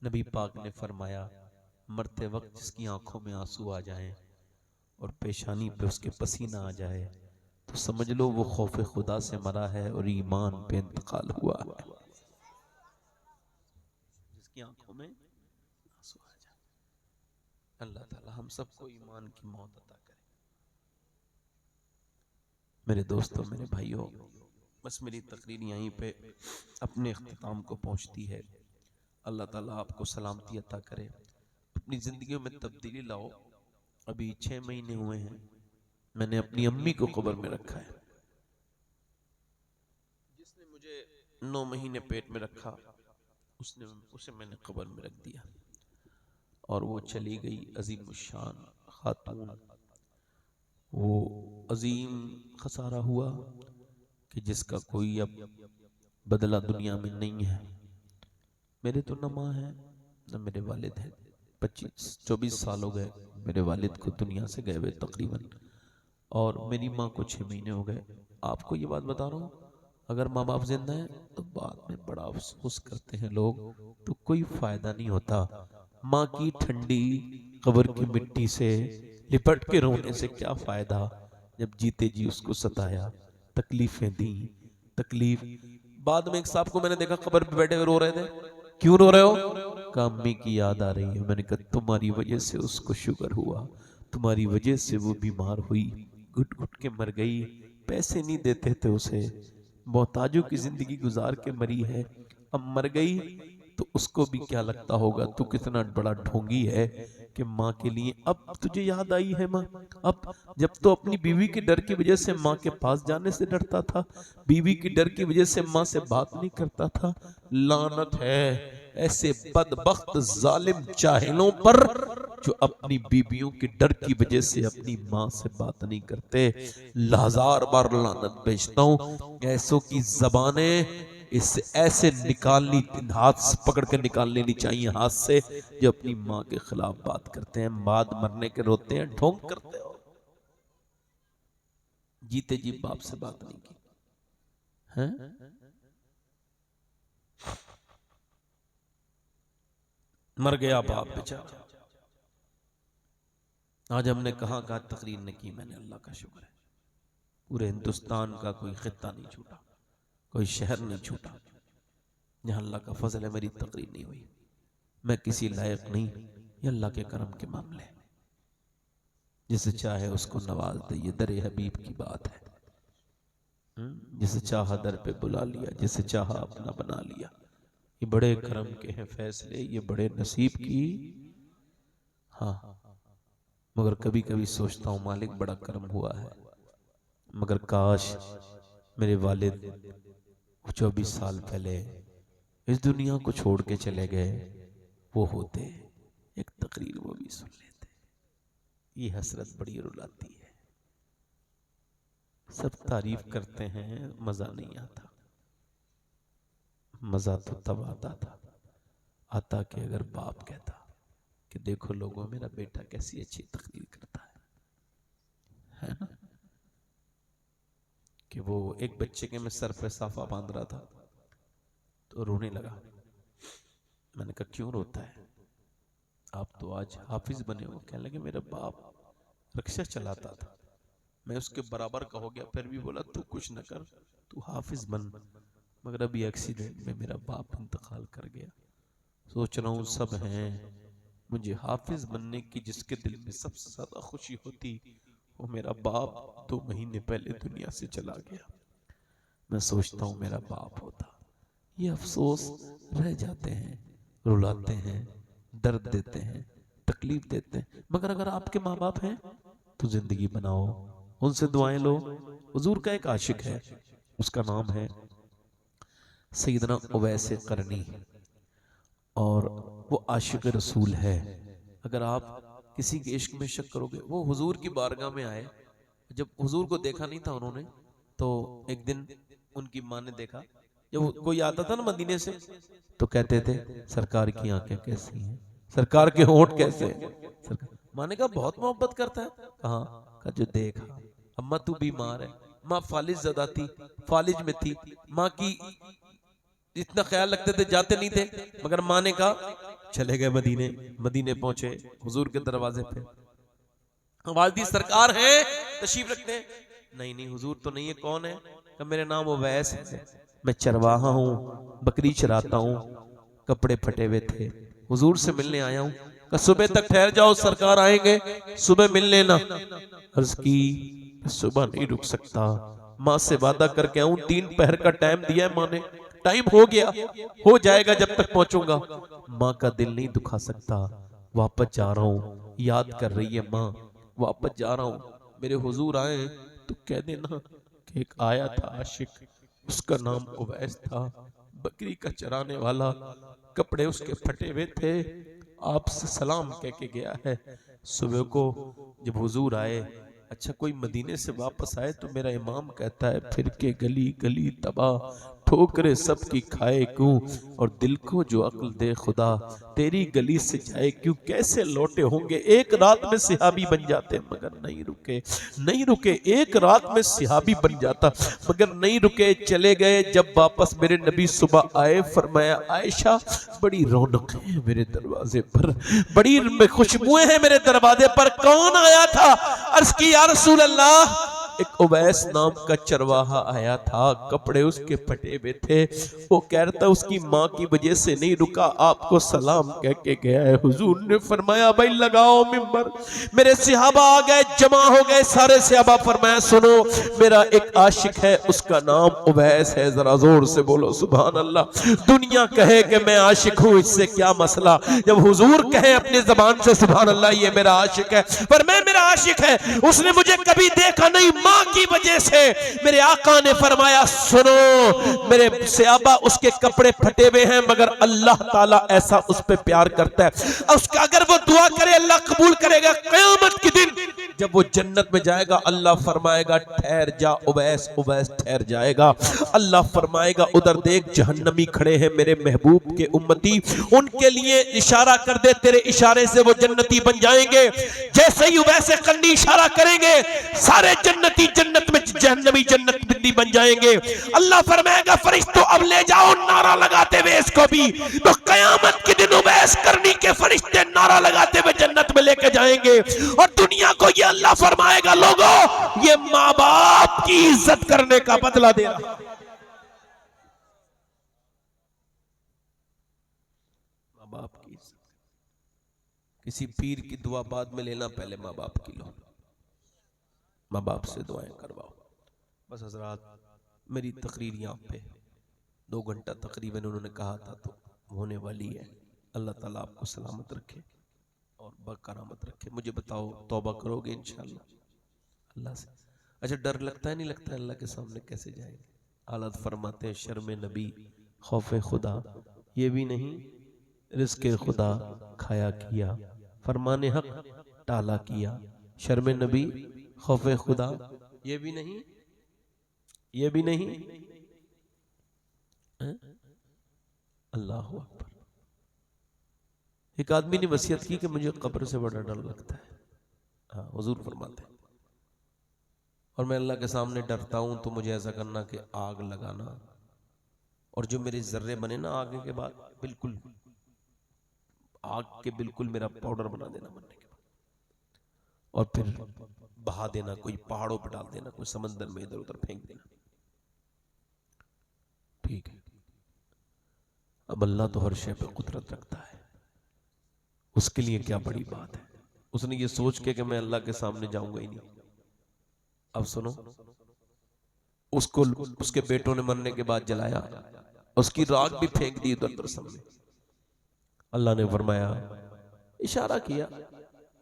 नबी पाक ने फरमाया मरते वक्त जिसकी आंखों में आंसू आ जाएं और पेशानी पे उसके पसीना आ जाए, तो समझ लो वो खौफ खुदा से मरा है और ईमान पे इंतकाल हुआ है। जिसकी आंखों में आंसू आ जाए, अल्लाह ताला हम सबको ईमान की मौत अता करे। मेरे दोस्तों, मेरे भाइयों, बस मेरी तकरीर यहीं पे अपने इख्तिताम को पहुंचती है। अल्लाह ताला आपको सलामती अता करे, अपनी जिंदगी में तब्दीली लाओ। अभी 6 महीने हुए हैं, मैंने अपनी अम्मी को कब्र में रखा है। जिसने मुझे 9 महीने पेट में रखा, उसे मैंने कब्र में रख दिया, और वो चली गई अजीम शान खातून। वो अजीम खसारा हुआ कि जिसका कोई अब बदला दुनिया में नहीं है। मेरे तो न माँ है न मेरे वालिद हैं। 25-24 साल हो गए मेरे वालिद को दुनिया से गए हुए तकरीबन, और मेरी माँ को 6 महीने हो गए। आपको ये बात बता रहा हूँ, अगर माँ बाप जिंदा है तो बाद में बड़ा अफसोस करते हैं लोग, तो कोई फायदा नहीं होता। माँ की ठंडी कब्र की मिट्टी से लिपट के रोने से क्या फायदा, जब जीते जी उसको सताया, तकलीफें दी। तकलीफ बाद में एक साहब को मैंने देखा कब्र पे बैठे हुए रो रहे थे। क्यों रो रहे हो? कहा अम्मी की याद आ रही है। मैंने कहा तुम्हारी वजह से उसको शुगर हुआ, तुम्हारी वजह से वो बीमार हुई, घुट घुट के मर गई, पैसे नहीं देते थे उसे, मोहताजों की जिंदगी गुजार के मरी है। अब मर गई तो उसको भी क्या लगता होगा तू कितना बड़ा ढोंगी है कि माँ के लिए अब तुझे याद आई है माँ। अब जब तो अपनी बीवी के डर की वजह से माँ के पास जाने से डरता था, बीवी की डर की वजह से माँ से बात नहीं करता था। लानत है ऐसे बदबख्त जालिम जाहिलों पर जो अपनी बीबियों के डर की वजह से अपनी माँ से बात नहीं करते। 1000 बार लानत भेजता हूं। ऐसों की जबानें इससे ऐसे निकालनी, हाथ से पकड़ के निकाल लेनी चाहिए हाथ से, जो अपनी माँ के खिलाफ बात करते हैं, बाद मरने के रोते हैं, ढोंग करते हो। जीते जी बाप से बात नहीं की है? मर गया बाप बेचारा। आज हमने कहां तकरीर ने की, मैंने अल्लाह का शुक्र है पूरे हिंदुस्तान का कोई खित्ता नहीं छूटा, कोई शहर नहीं छूटा जहां अल्लाह का फजल है मेरी तकरीर नहीं हुई। मैं किसी लायक नहीं, ये अल्लाह के करम के मामले, जिसे चाहे उसको नवाज दे, ये दरे हबीब की बात है। जिसे चाहा दर पे बुला लिया, जिसे चाहा अपना बना लिया। ये बड़े करम के हैं फैसले, ये बड़े नसीब की। हाँ, मगर कभी कभी सोचता हूँ मालिक बड़ा करम हुआ है, मगर काश मेरे वालिद 24 साल पहले इस दुनिया को छोड़ के चले गए, वो होते एक तकरीर वो भी सुन लेते। ये हसरत बड़ी रुलाती है। सब तारीफ करते हैं, मजा नहीं आता। मजा तो तब आता कि अगर बाप कहता कि देखो लोगों, मेरा बेटा कैसी अच्छी तकरीर करता है ना। कि वो एक बच्चे के मैं सर पे साफा बांध रहा था तो रोने लगा। मैंने कहा क्यों रोता है? आप तो आज हाफिज बने हो। कहने लगे मेरा बाप रिक्शा चलाता था, मैं उसके बराबर का हो गया, फिर भी बोला तू कुछ न कर, तू हाफिज बन, मगर अभी एक्सीडेंट में मेरा बाप इंतकाल कर गया। सोच रहा हूँ सब हैं, मुझे हाफिज बनने की जिसके दिल में सबसे ज्यादा खुशी होती वो मेरा बाप 2 महीने पहले दुनिया से चला गया। मैं सोचता हूँ मेरा बाप होता। ये अफसोस रह जाते हैं, रुलाते हैं, दर्द देते हैं, तकलीफ देते हैं। मगर अगर आपके माँ बाप हैं तो जिंदगी बनाओ, उनसे दुआएं लो। हुजूर का एक आशिक है, उसका नाम है सैयदना उवैस करनी, और वो आशिक रसूल है। अगर आप किसी के इश्क में शक करोगे, वो हुजूर की बारगाह में आए, जब हुजूर को देखा नहीं था उन्होंने, तो एक दिन उनकी माँ ने देखा, जब कोई आता था ना मदीने से तो कहते थे सरकार की आंखें कैसी हैं, सरकार के होंठ कैसे हैं। माँ ने कहा बहुत मोहब्बत करता है। कहा जो देखा, अम्मा तू बीमार है। माँ फालिज ज़दा थी, फालिज में थी, माँ की इतना ख्याल रखते थे, जाते नहीं थे। मगर माँ ने कहा चले गए मदीने। मदीने पहुंचे, हुजूर के दरवाजे पे आवाज दी सरकार है, तशरीफ रखते हैं। नहीं नहीं हुजूर तो नहीं है। कौन है? कि मेरे नाम उवैस है, मैं चरवाहा हूँ, बकरी चराता हूँ, कपड़े फटे हुए थे, हुजूर से मिलने आया हूँ। कि सुबह तक ठहर जाओ, सरकार आएंगे, सुबह मिल लेना। अर्ज की सुबह नहीं रुक सकता, माँ से वादा करके आऊं, 3 पहर का टाइम दिया है माँ ने, टाइम हो गया, हो जाएगा जब तक पहुंचूंगा। माँ का दिल नहीं दुखा सकता, वापस जा रहा हूँ। याद कर रही है माँ, वापस जा रहा हूँ। मेरे हुजूर आए तो कह देना कि एक आया था आशिक, उसका नाम उवैस था, बकरी का चराने वाला, कपड़े उसके फटे हुए थे, आपसे सलाम कह के गया है। सुबह को जब हुजूर आए, अच्छा कोई मदीने से वापस आए तो मेरा इमाम कहता है फिर के गली गली तबाह, ठोकरे सबकी खाए क्यों, और दिल को जो अक्ल दे खुदा, तेरी गली से जाए क्यों। कैसे लौटे होंगे, एक रात में सिहाबी बन जाते मगर नहीं रुके, नहीं रुके। एक रात में सिहाबी बन जाता मगर नहीं रुके, चले गए। जब वापस मेरे नबी सुबह आए, फरमाया आयशा बड़ी रौनक है मेरे दरवाजे पर, बड़ी खुशबुएं हैं मेरे दरवाजे पर। कौन आया था? अर्ज की या रसूल अल्लाह, एक उवैस नाम का चरवाहा आया था, कपड़े उसके फटे हुए थे। वो कहता उसकी माँ की वजह से नहीं रुका, आपको सलाम कह के गया है। हुजूर ने फरमाया भाई लगाओ मिंबर। मेरे सहाबा आ गए, जमा हो गए सारे सहाबा। फरमाया सुनो, मेरा एक आशिक है, उसका नाम उवैस है। जरा जोर से बोलो सुभान अल्लाह। दुनिया कहे कि मैं आशिक हूँ, इससे क्या मसला, जब हुजूर कहे अपनी जबान से सुभान अल्लाह ये मेरा आशिक है, पर मैं मेरा आशिक है, उसने मुझे कभी देखा नहीं, माँ की वजह से। मेरे आका ने फरमाया सुनो, मेरे सहाबा उसके कपड़े फटे हुए हैं मगर अल्लाह ताला ऐसा उस पे प्यार करता है, उसका अगर वो दुआ करे अल्लाह कबूल करेगा। क़यामत के दिन जब वो जन्नत में जाएगा, अल्लाह फरमाएगा ठहर जा उवैस, उवैस ठहर जाएगा। अल्लाह फरमाएगा उधर देख जहन्नमी खड़े हैं मेरे महबूब के उम्मती, उनके लिए इशारा कर दे, तेरे इशारे से वो जन्नती बन जाएंगे। जैसे ही उवैस करनी इशारा करेंगे, सारे जन्नती जन्नत में, जहन्नमी जन्नत बिंदी बन जाएंगे। अल्लाह फरमाएगा फरिश्तों अब ले जाओ, नारा लगाते हुए इसको भी। तो कयामत के दिन उवैस करनी के फरिश्ते नारा लगाते हुए जन्नत में लेके जाएंगे। और दुनिया को ये अल्लाह फरमाएगा लोगों, ये माँ बाप की इज्जत करने का बदला दे रहा। माँ बाप की इज्जत, किसी पीर की दुआ बाद में लेना, पहले माँ बाप की लो, माँ बाप से दुआएं करवाओ। बस हजरात, मेरी तकरीर यहाँ पे 2 घंटा तकरीबन उन्होंने कहा था तो होने वाली है। अल्लाह ताला आपको सलामत रखे और बकरामत रखे। मुझे बताओ तौबा करोगे इंशाअल्लाह अल्लाह से? अच्छा डर लगता है नहीं लगता अल्लाह के सामने कैसे जाएंगे? हालत फरमाते हैं शर्म नबी खौफ खुदा ये भी नहीं, रिज़्क़ खुदा खाया किया, फरमाने हक टाला किया। शर्म नबी खौफ खुदा ये भी नहीं, ये भी नहीं। अल्लाह अकबर। एक आदमी ने वसीयत की कि मुझे कब्र से बड़ा डर लगता है। हाँ हुजूर फरमाते हैं, और मैं अल्लाह के सामने डरता हूं तो मुझे ऐसा करना कि आग लगाना, और जो मेरे जर्रे बने ना आग के बाद, बिल्कुल आग के बिल्कुल मेरा पाउडर बना देना बनने के बाद, और फिर बहा देना, कोई पहाड़ों पर डाल देना, कोई समंदर में इधर उधर फेंक देना। ठीक है, अब अल्लाह तो हर शय पे कुदरत रखता है, उसके लिए क्या बड़ी बात है। उसने ये सोच के कि मैं अल्लाह के सामने जाऊंगा ही नहीं, अब सुनो, उसको उसके बेटों ने मरने के बाद जलाया, उसकी राख भी फेंक दी उधर दरसम में। अल्लाह ने फरमाया, इशारा किया,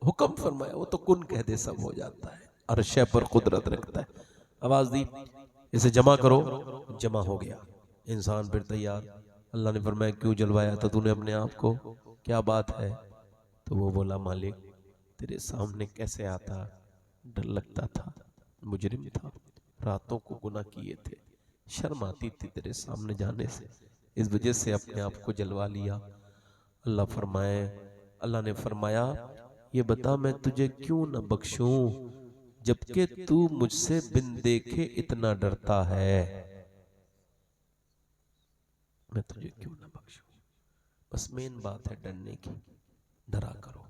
हुक्म फरमाया, वो तो कुन कह दे सब हो जाता है, अर्श पर कुदरत रखता है। आवाज दी, इसे जमा करो, जमा हो गया। इंसान फिर तैयार। अल्लाह ने फरमाया, क्यों जलवाया था तूने अपने आप को, क्या बात है? तो वो बोला, मालिक तेरे सामने कैसे आता, डर लगता था, मुजरिम था, रातों को गुनाह किए थे, शर्म आती थी तेरे सामने जाने से, इस वजह से अपने आप को जलवा लिया। अल्लाह ने फरमाया, ये बता मैं तुझे क्यों न बख्शूं, जबकि तू मुझसे बिन देखे इतना डरता है, मैं तुझे क्यों न बख्शूं। बस मेन बात है डरने की, डरा करो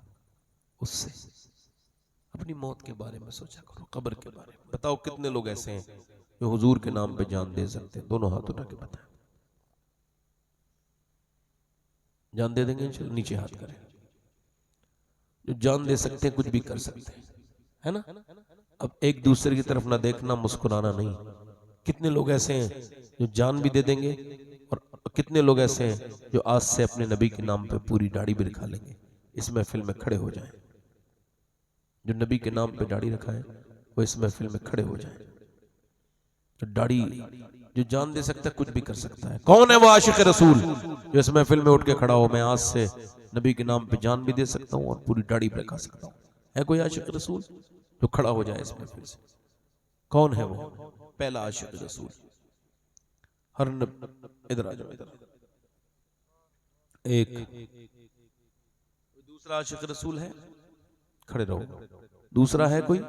उससे, अपनी मौत के बारे में सोचा करो, कब्र के बारे में। बताओ कितने लोग ऐसे हैं जो हुजूर के नाम पे जान दे सकते हैं? दोनों हाथ उठा के बताएं, जान दे देंगे? चलो नीचे हाथ करें। जो जान दे सकते हैं, कुछ भी कर सकते हैं, है ना? अब एक दूसरे की तरफ ना देखना, मुस्कुराना नहीं। कितने लोग ऐसे हैं जो जान भी दे देंगे, और कितने लोग ऐसे हैं जो आज से अपने नबी के नाम पे पूरी दाढ़ी भी रखा लेंगे, इस महफिल में खड़े हो जाएं। जो नबी के नाम पे दाढ़ी रखा है वो इस महफिल में खड़े हो जाएं। जो दाढ़ी, जो जान दे सकता है, कुछ भी कर सकता है। कौन है वो आशिक रसूल जो इस महफिल में उठ के खड़ा हो, मैं आज से नबी के नाम पे जान भी दे सकता हूँ और पूरी दाढ़ी भी रखा सकता हूँ? है कोई आशिक रसूल जो खड़ा हो जाए इस महफिल से? कौन है वो? पहला आशिक रसूल। इधर आ जाओ, इधर। एक दूसरा आशिक रसूल है, खड़े रहो। दूसरा है कोई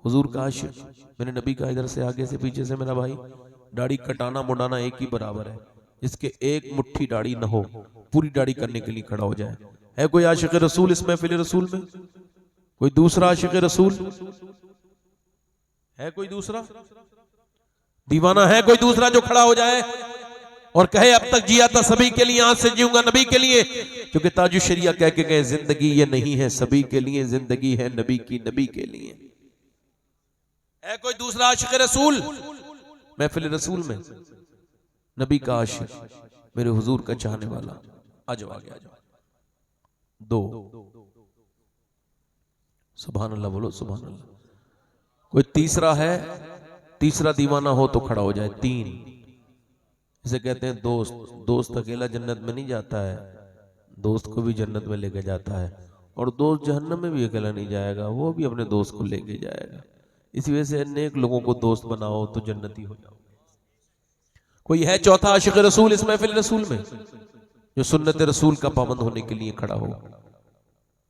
हुजूर का आशिक, मैंने नबी का इधर से आगे से पीछे से, मेरा भाई दाढ़ी कटाना मुंडाना एक ही बराबर है, जिसके एक मुट्ठी दाढ़ी न हो, पूरी दाढ़ी करने के लिए खड़ा हो जाए। है कोई आशिक रसूल इस महफिल रसूल में? कोई दूसरा आशिक रसूल है? कोई दूसरा दीवाना है? कोई दूसरा जो खड़ा हो जाए और कहे, अब तक जिया था सभी के लिए, आज से जीऊंगा नबी के लिए? क्योंकि ताजु शरिया कह के गए, जिंदगी ये नहीं है सभी के लिए, जिंदगी है नबी की नबी के लिए। है कोई दूसरा आशिक रसूल महफिल रसूल में? नबी का आशिक, मेरे हुजूर का चाहने वाला, आ जाओ आगे, आ जाओ। दो, सुभान अल्लाह बोलो, सुभान अल्लाह। कोई तीसरा है? तीसरा दीवाना हो तो खड़ा हो जाए। तीन, इसे कहते हैं दोस्त। दोस्त अकेला जन्नत में नहीं जाता है, दोस्त को भी जन्नत में लेके जाता है, और दोस्त जहन्नम में भी अकेला नहीं जाएगा, वो भी अपने दोस्त को लेके जाएगा। इसी वजह से नेक लोगों को दोस्त बनाओ तो जन्नती हो जाओ। कोई है चौथा आशिक रसूल इस महफिल रसूल में जो सुन्नत रसूल का पाबंद होने के लिए खड़ा हो?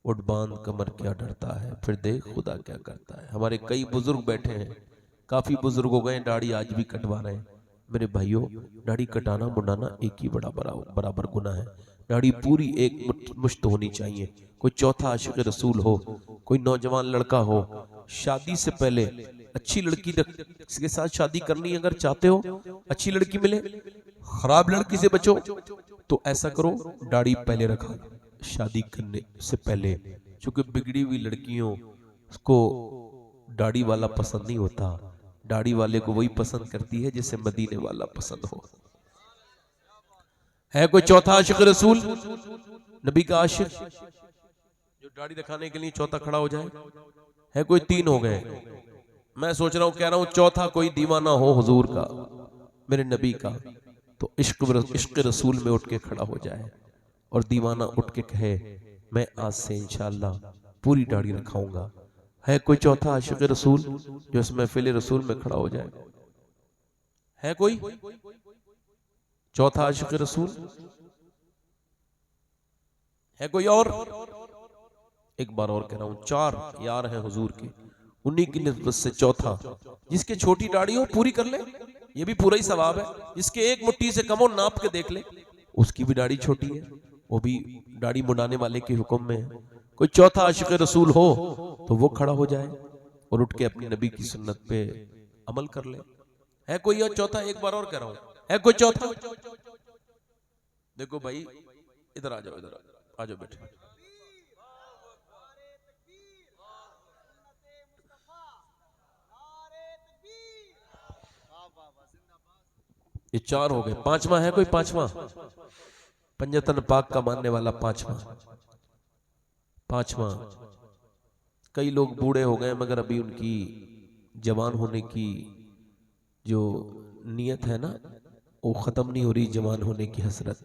उठ बांध कमर क्या डरता है, फिर देख खुदा क्या करता है। हमारे कई बुजुर्ग बैठे हैं, काफी बुजुर्ग हो गए, दाढ़ी आज भी कटवा रहे हैं। मेरे भाइयों, दाढ़ी कटाना मुंडाना एक ही बराबर गुनाह है। दाढ़ी पूरी एक मुश्त होनी चाहिए। कोई चौथा आशिक रसूल हो, कोई नौजवान लड़का हो, शादी से पहले अच्छी लड़की के साथ शादी करनी अगर चाहते हो, अच्छी लड़की मिले, खराब लड़की से बचो, तो ऐसा करो, दाढ़ी पहले रखा शादी करने से पहले। क्योंकि बिगड़ी हुई लड़कियों को दाढ़ी वाला पसंद नहीं होता, दाढ़ी वाले को वही पसंद करती है जिसे मदीने वाला पसंद हो। है कोई चौथा आशिक रसूल नबी का आशिक जो दाढ़ी दिखाने के लिए चौथा खड़ा हो जाए? है कोई? तीन हो गए। मैं सोच रहा हूं, कह रहा हूं, चौथा कोई दीवाना हो हुजूर का, मेरे नबी का, तो इश्क रसूल में उठ के खड़ा हो जाए और दीवाना उठ के कहे, मैं आज से इंशाअल्लाह पूरी दाढ़ी रखाऊंगा। है कोई चौथा आशिक रसूल जो इस महफिल रसूल में खड़ा हो जाए? है कोई चौथा आशिक रसूल? है कोई और? एक बार और कह रहा हूं, चार यार हैं हुजूर के, उन्हीं की निस्बत से चौथा, जिसके छोटी दाढ़ी हो पूरी कर ले, ये भी पूरा ही सवाब है। जिसके एक मुट्ठी से कम हो, नाप के देख ले, उसकी भी दाढ़ी छोटी है, वो भी दाढ़ी मुंडाने वाले के हुक्म में है। कोई चौथा आशिक रसूल हो तो वो खड़ा हो जाए और उठ के अपनी नबी की सुन्नत पे अमल कर ले। है कोई और चौथा? एक बार और कह रहा हूं, है कोई चौथा? देखो भाई, इधर आ जाओ, इधर आ जाओ बेटे। ये 4 हो गए। पांचवा है कोई? पांचवा पंजतन पाक का मानने वाला पांचवा। कई लोग बूढ़े हो गए मगर अभी उनकी जवान होने की जो नियत है ना वो खत्म नहीं हो रही, जवान होने की हसरत।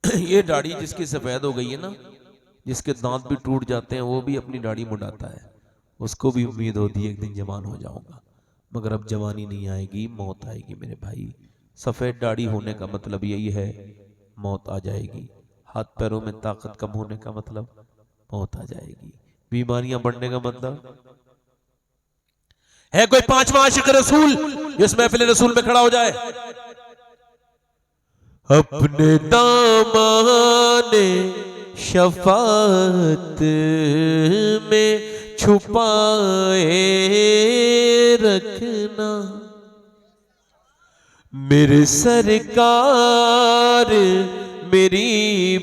ये दाढ़ी जिसकी सफेद हो गई है ना, जिसके दांत भी टूट जाते हैं, वो भी अपनी दाढ़ी मुड़ाता है। उसको भी उम्मीद होती है एक दिन जवान हो जाऊंगा, मगर अब जवानी नहीं आएगी, मौत आएगी मेरे भाई। सफेद दाढ़ी होने का मतलब यही है, मौत आ जाएगी। हाथ पैरों में ताकत कम होने का मतलब मौत आ जाएगी। बीमारियां बढ़ने का मतलब है। कोई पांचवा आशिक रसूल जो इस महफिल रसूल में खड़ा हो जाए, अपने दामाने शफात में छुपाए रखना, मेरे सरकार मेरी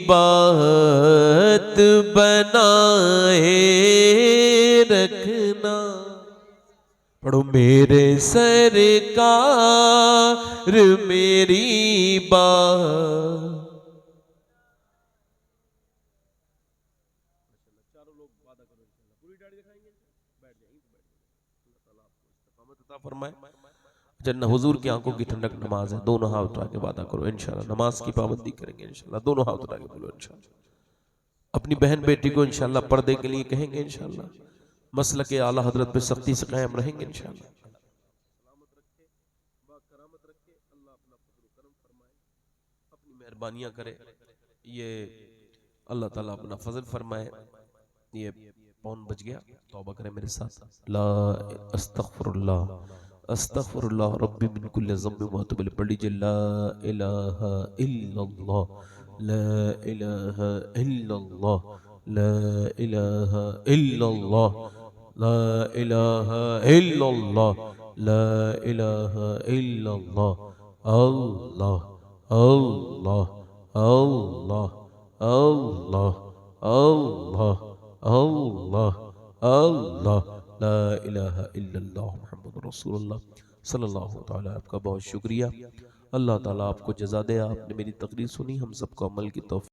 बात बनाए रखना। पढ़ो, मेरे सरकार मेरी बात। फरमाए जन्नत हुजूर की आंखों की ठंडक नमाज है। दोनों हाथ उठा के वादा करो इंशाल्लाह नमाज की पाबंदी करेंगे इंशाल्लाह। दोनों हाथ उठा के बोलो इंशाल्लाह। अपनी बहन बेटी को इंशाल्लाह पर्दे के लिए कहेंगे इंशाल्लाह। मसलक के आला हजरत पे सख्ती से कायम रहेंगे इंशाल्लाह। अपनी मेहरबानियां करे, ये अल्लाह ताला अपना फजल फरमाए। ये पौन बज गया, तौबा करें मेरे साथ। ला अस्तगफिरुल्लाह अस्तगफिरुल्लाह रब्बी मिन कुल्लि ज़म्बिन व अतूबु इलैह। पढ़ लीजिए ला इलाहा इल्लल्लाह ला इलाहा इल्लल्लाह ला इलाहा इल्लल्लाह ला इलाहा इल्लल्लाह ला इलाहा इल्लल्लाह। अल्लाह अल्लाह अल्लाह अल्लाह अल्लाह अल्लाह अल्लाह ला इलाहा इल्लल्लाह मुहम्मद रसूलुल्लाह सल्लल्लाहु तआला। आपका बहुत शुक्रिया। अल्लाह ताला आपको जज़ा दे। आपने मेरी तकरीर सुनी, हम सबको अमल की तौफीक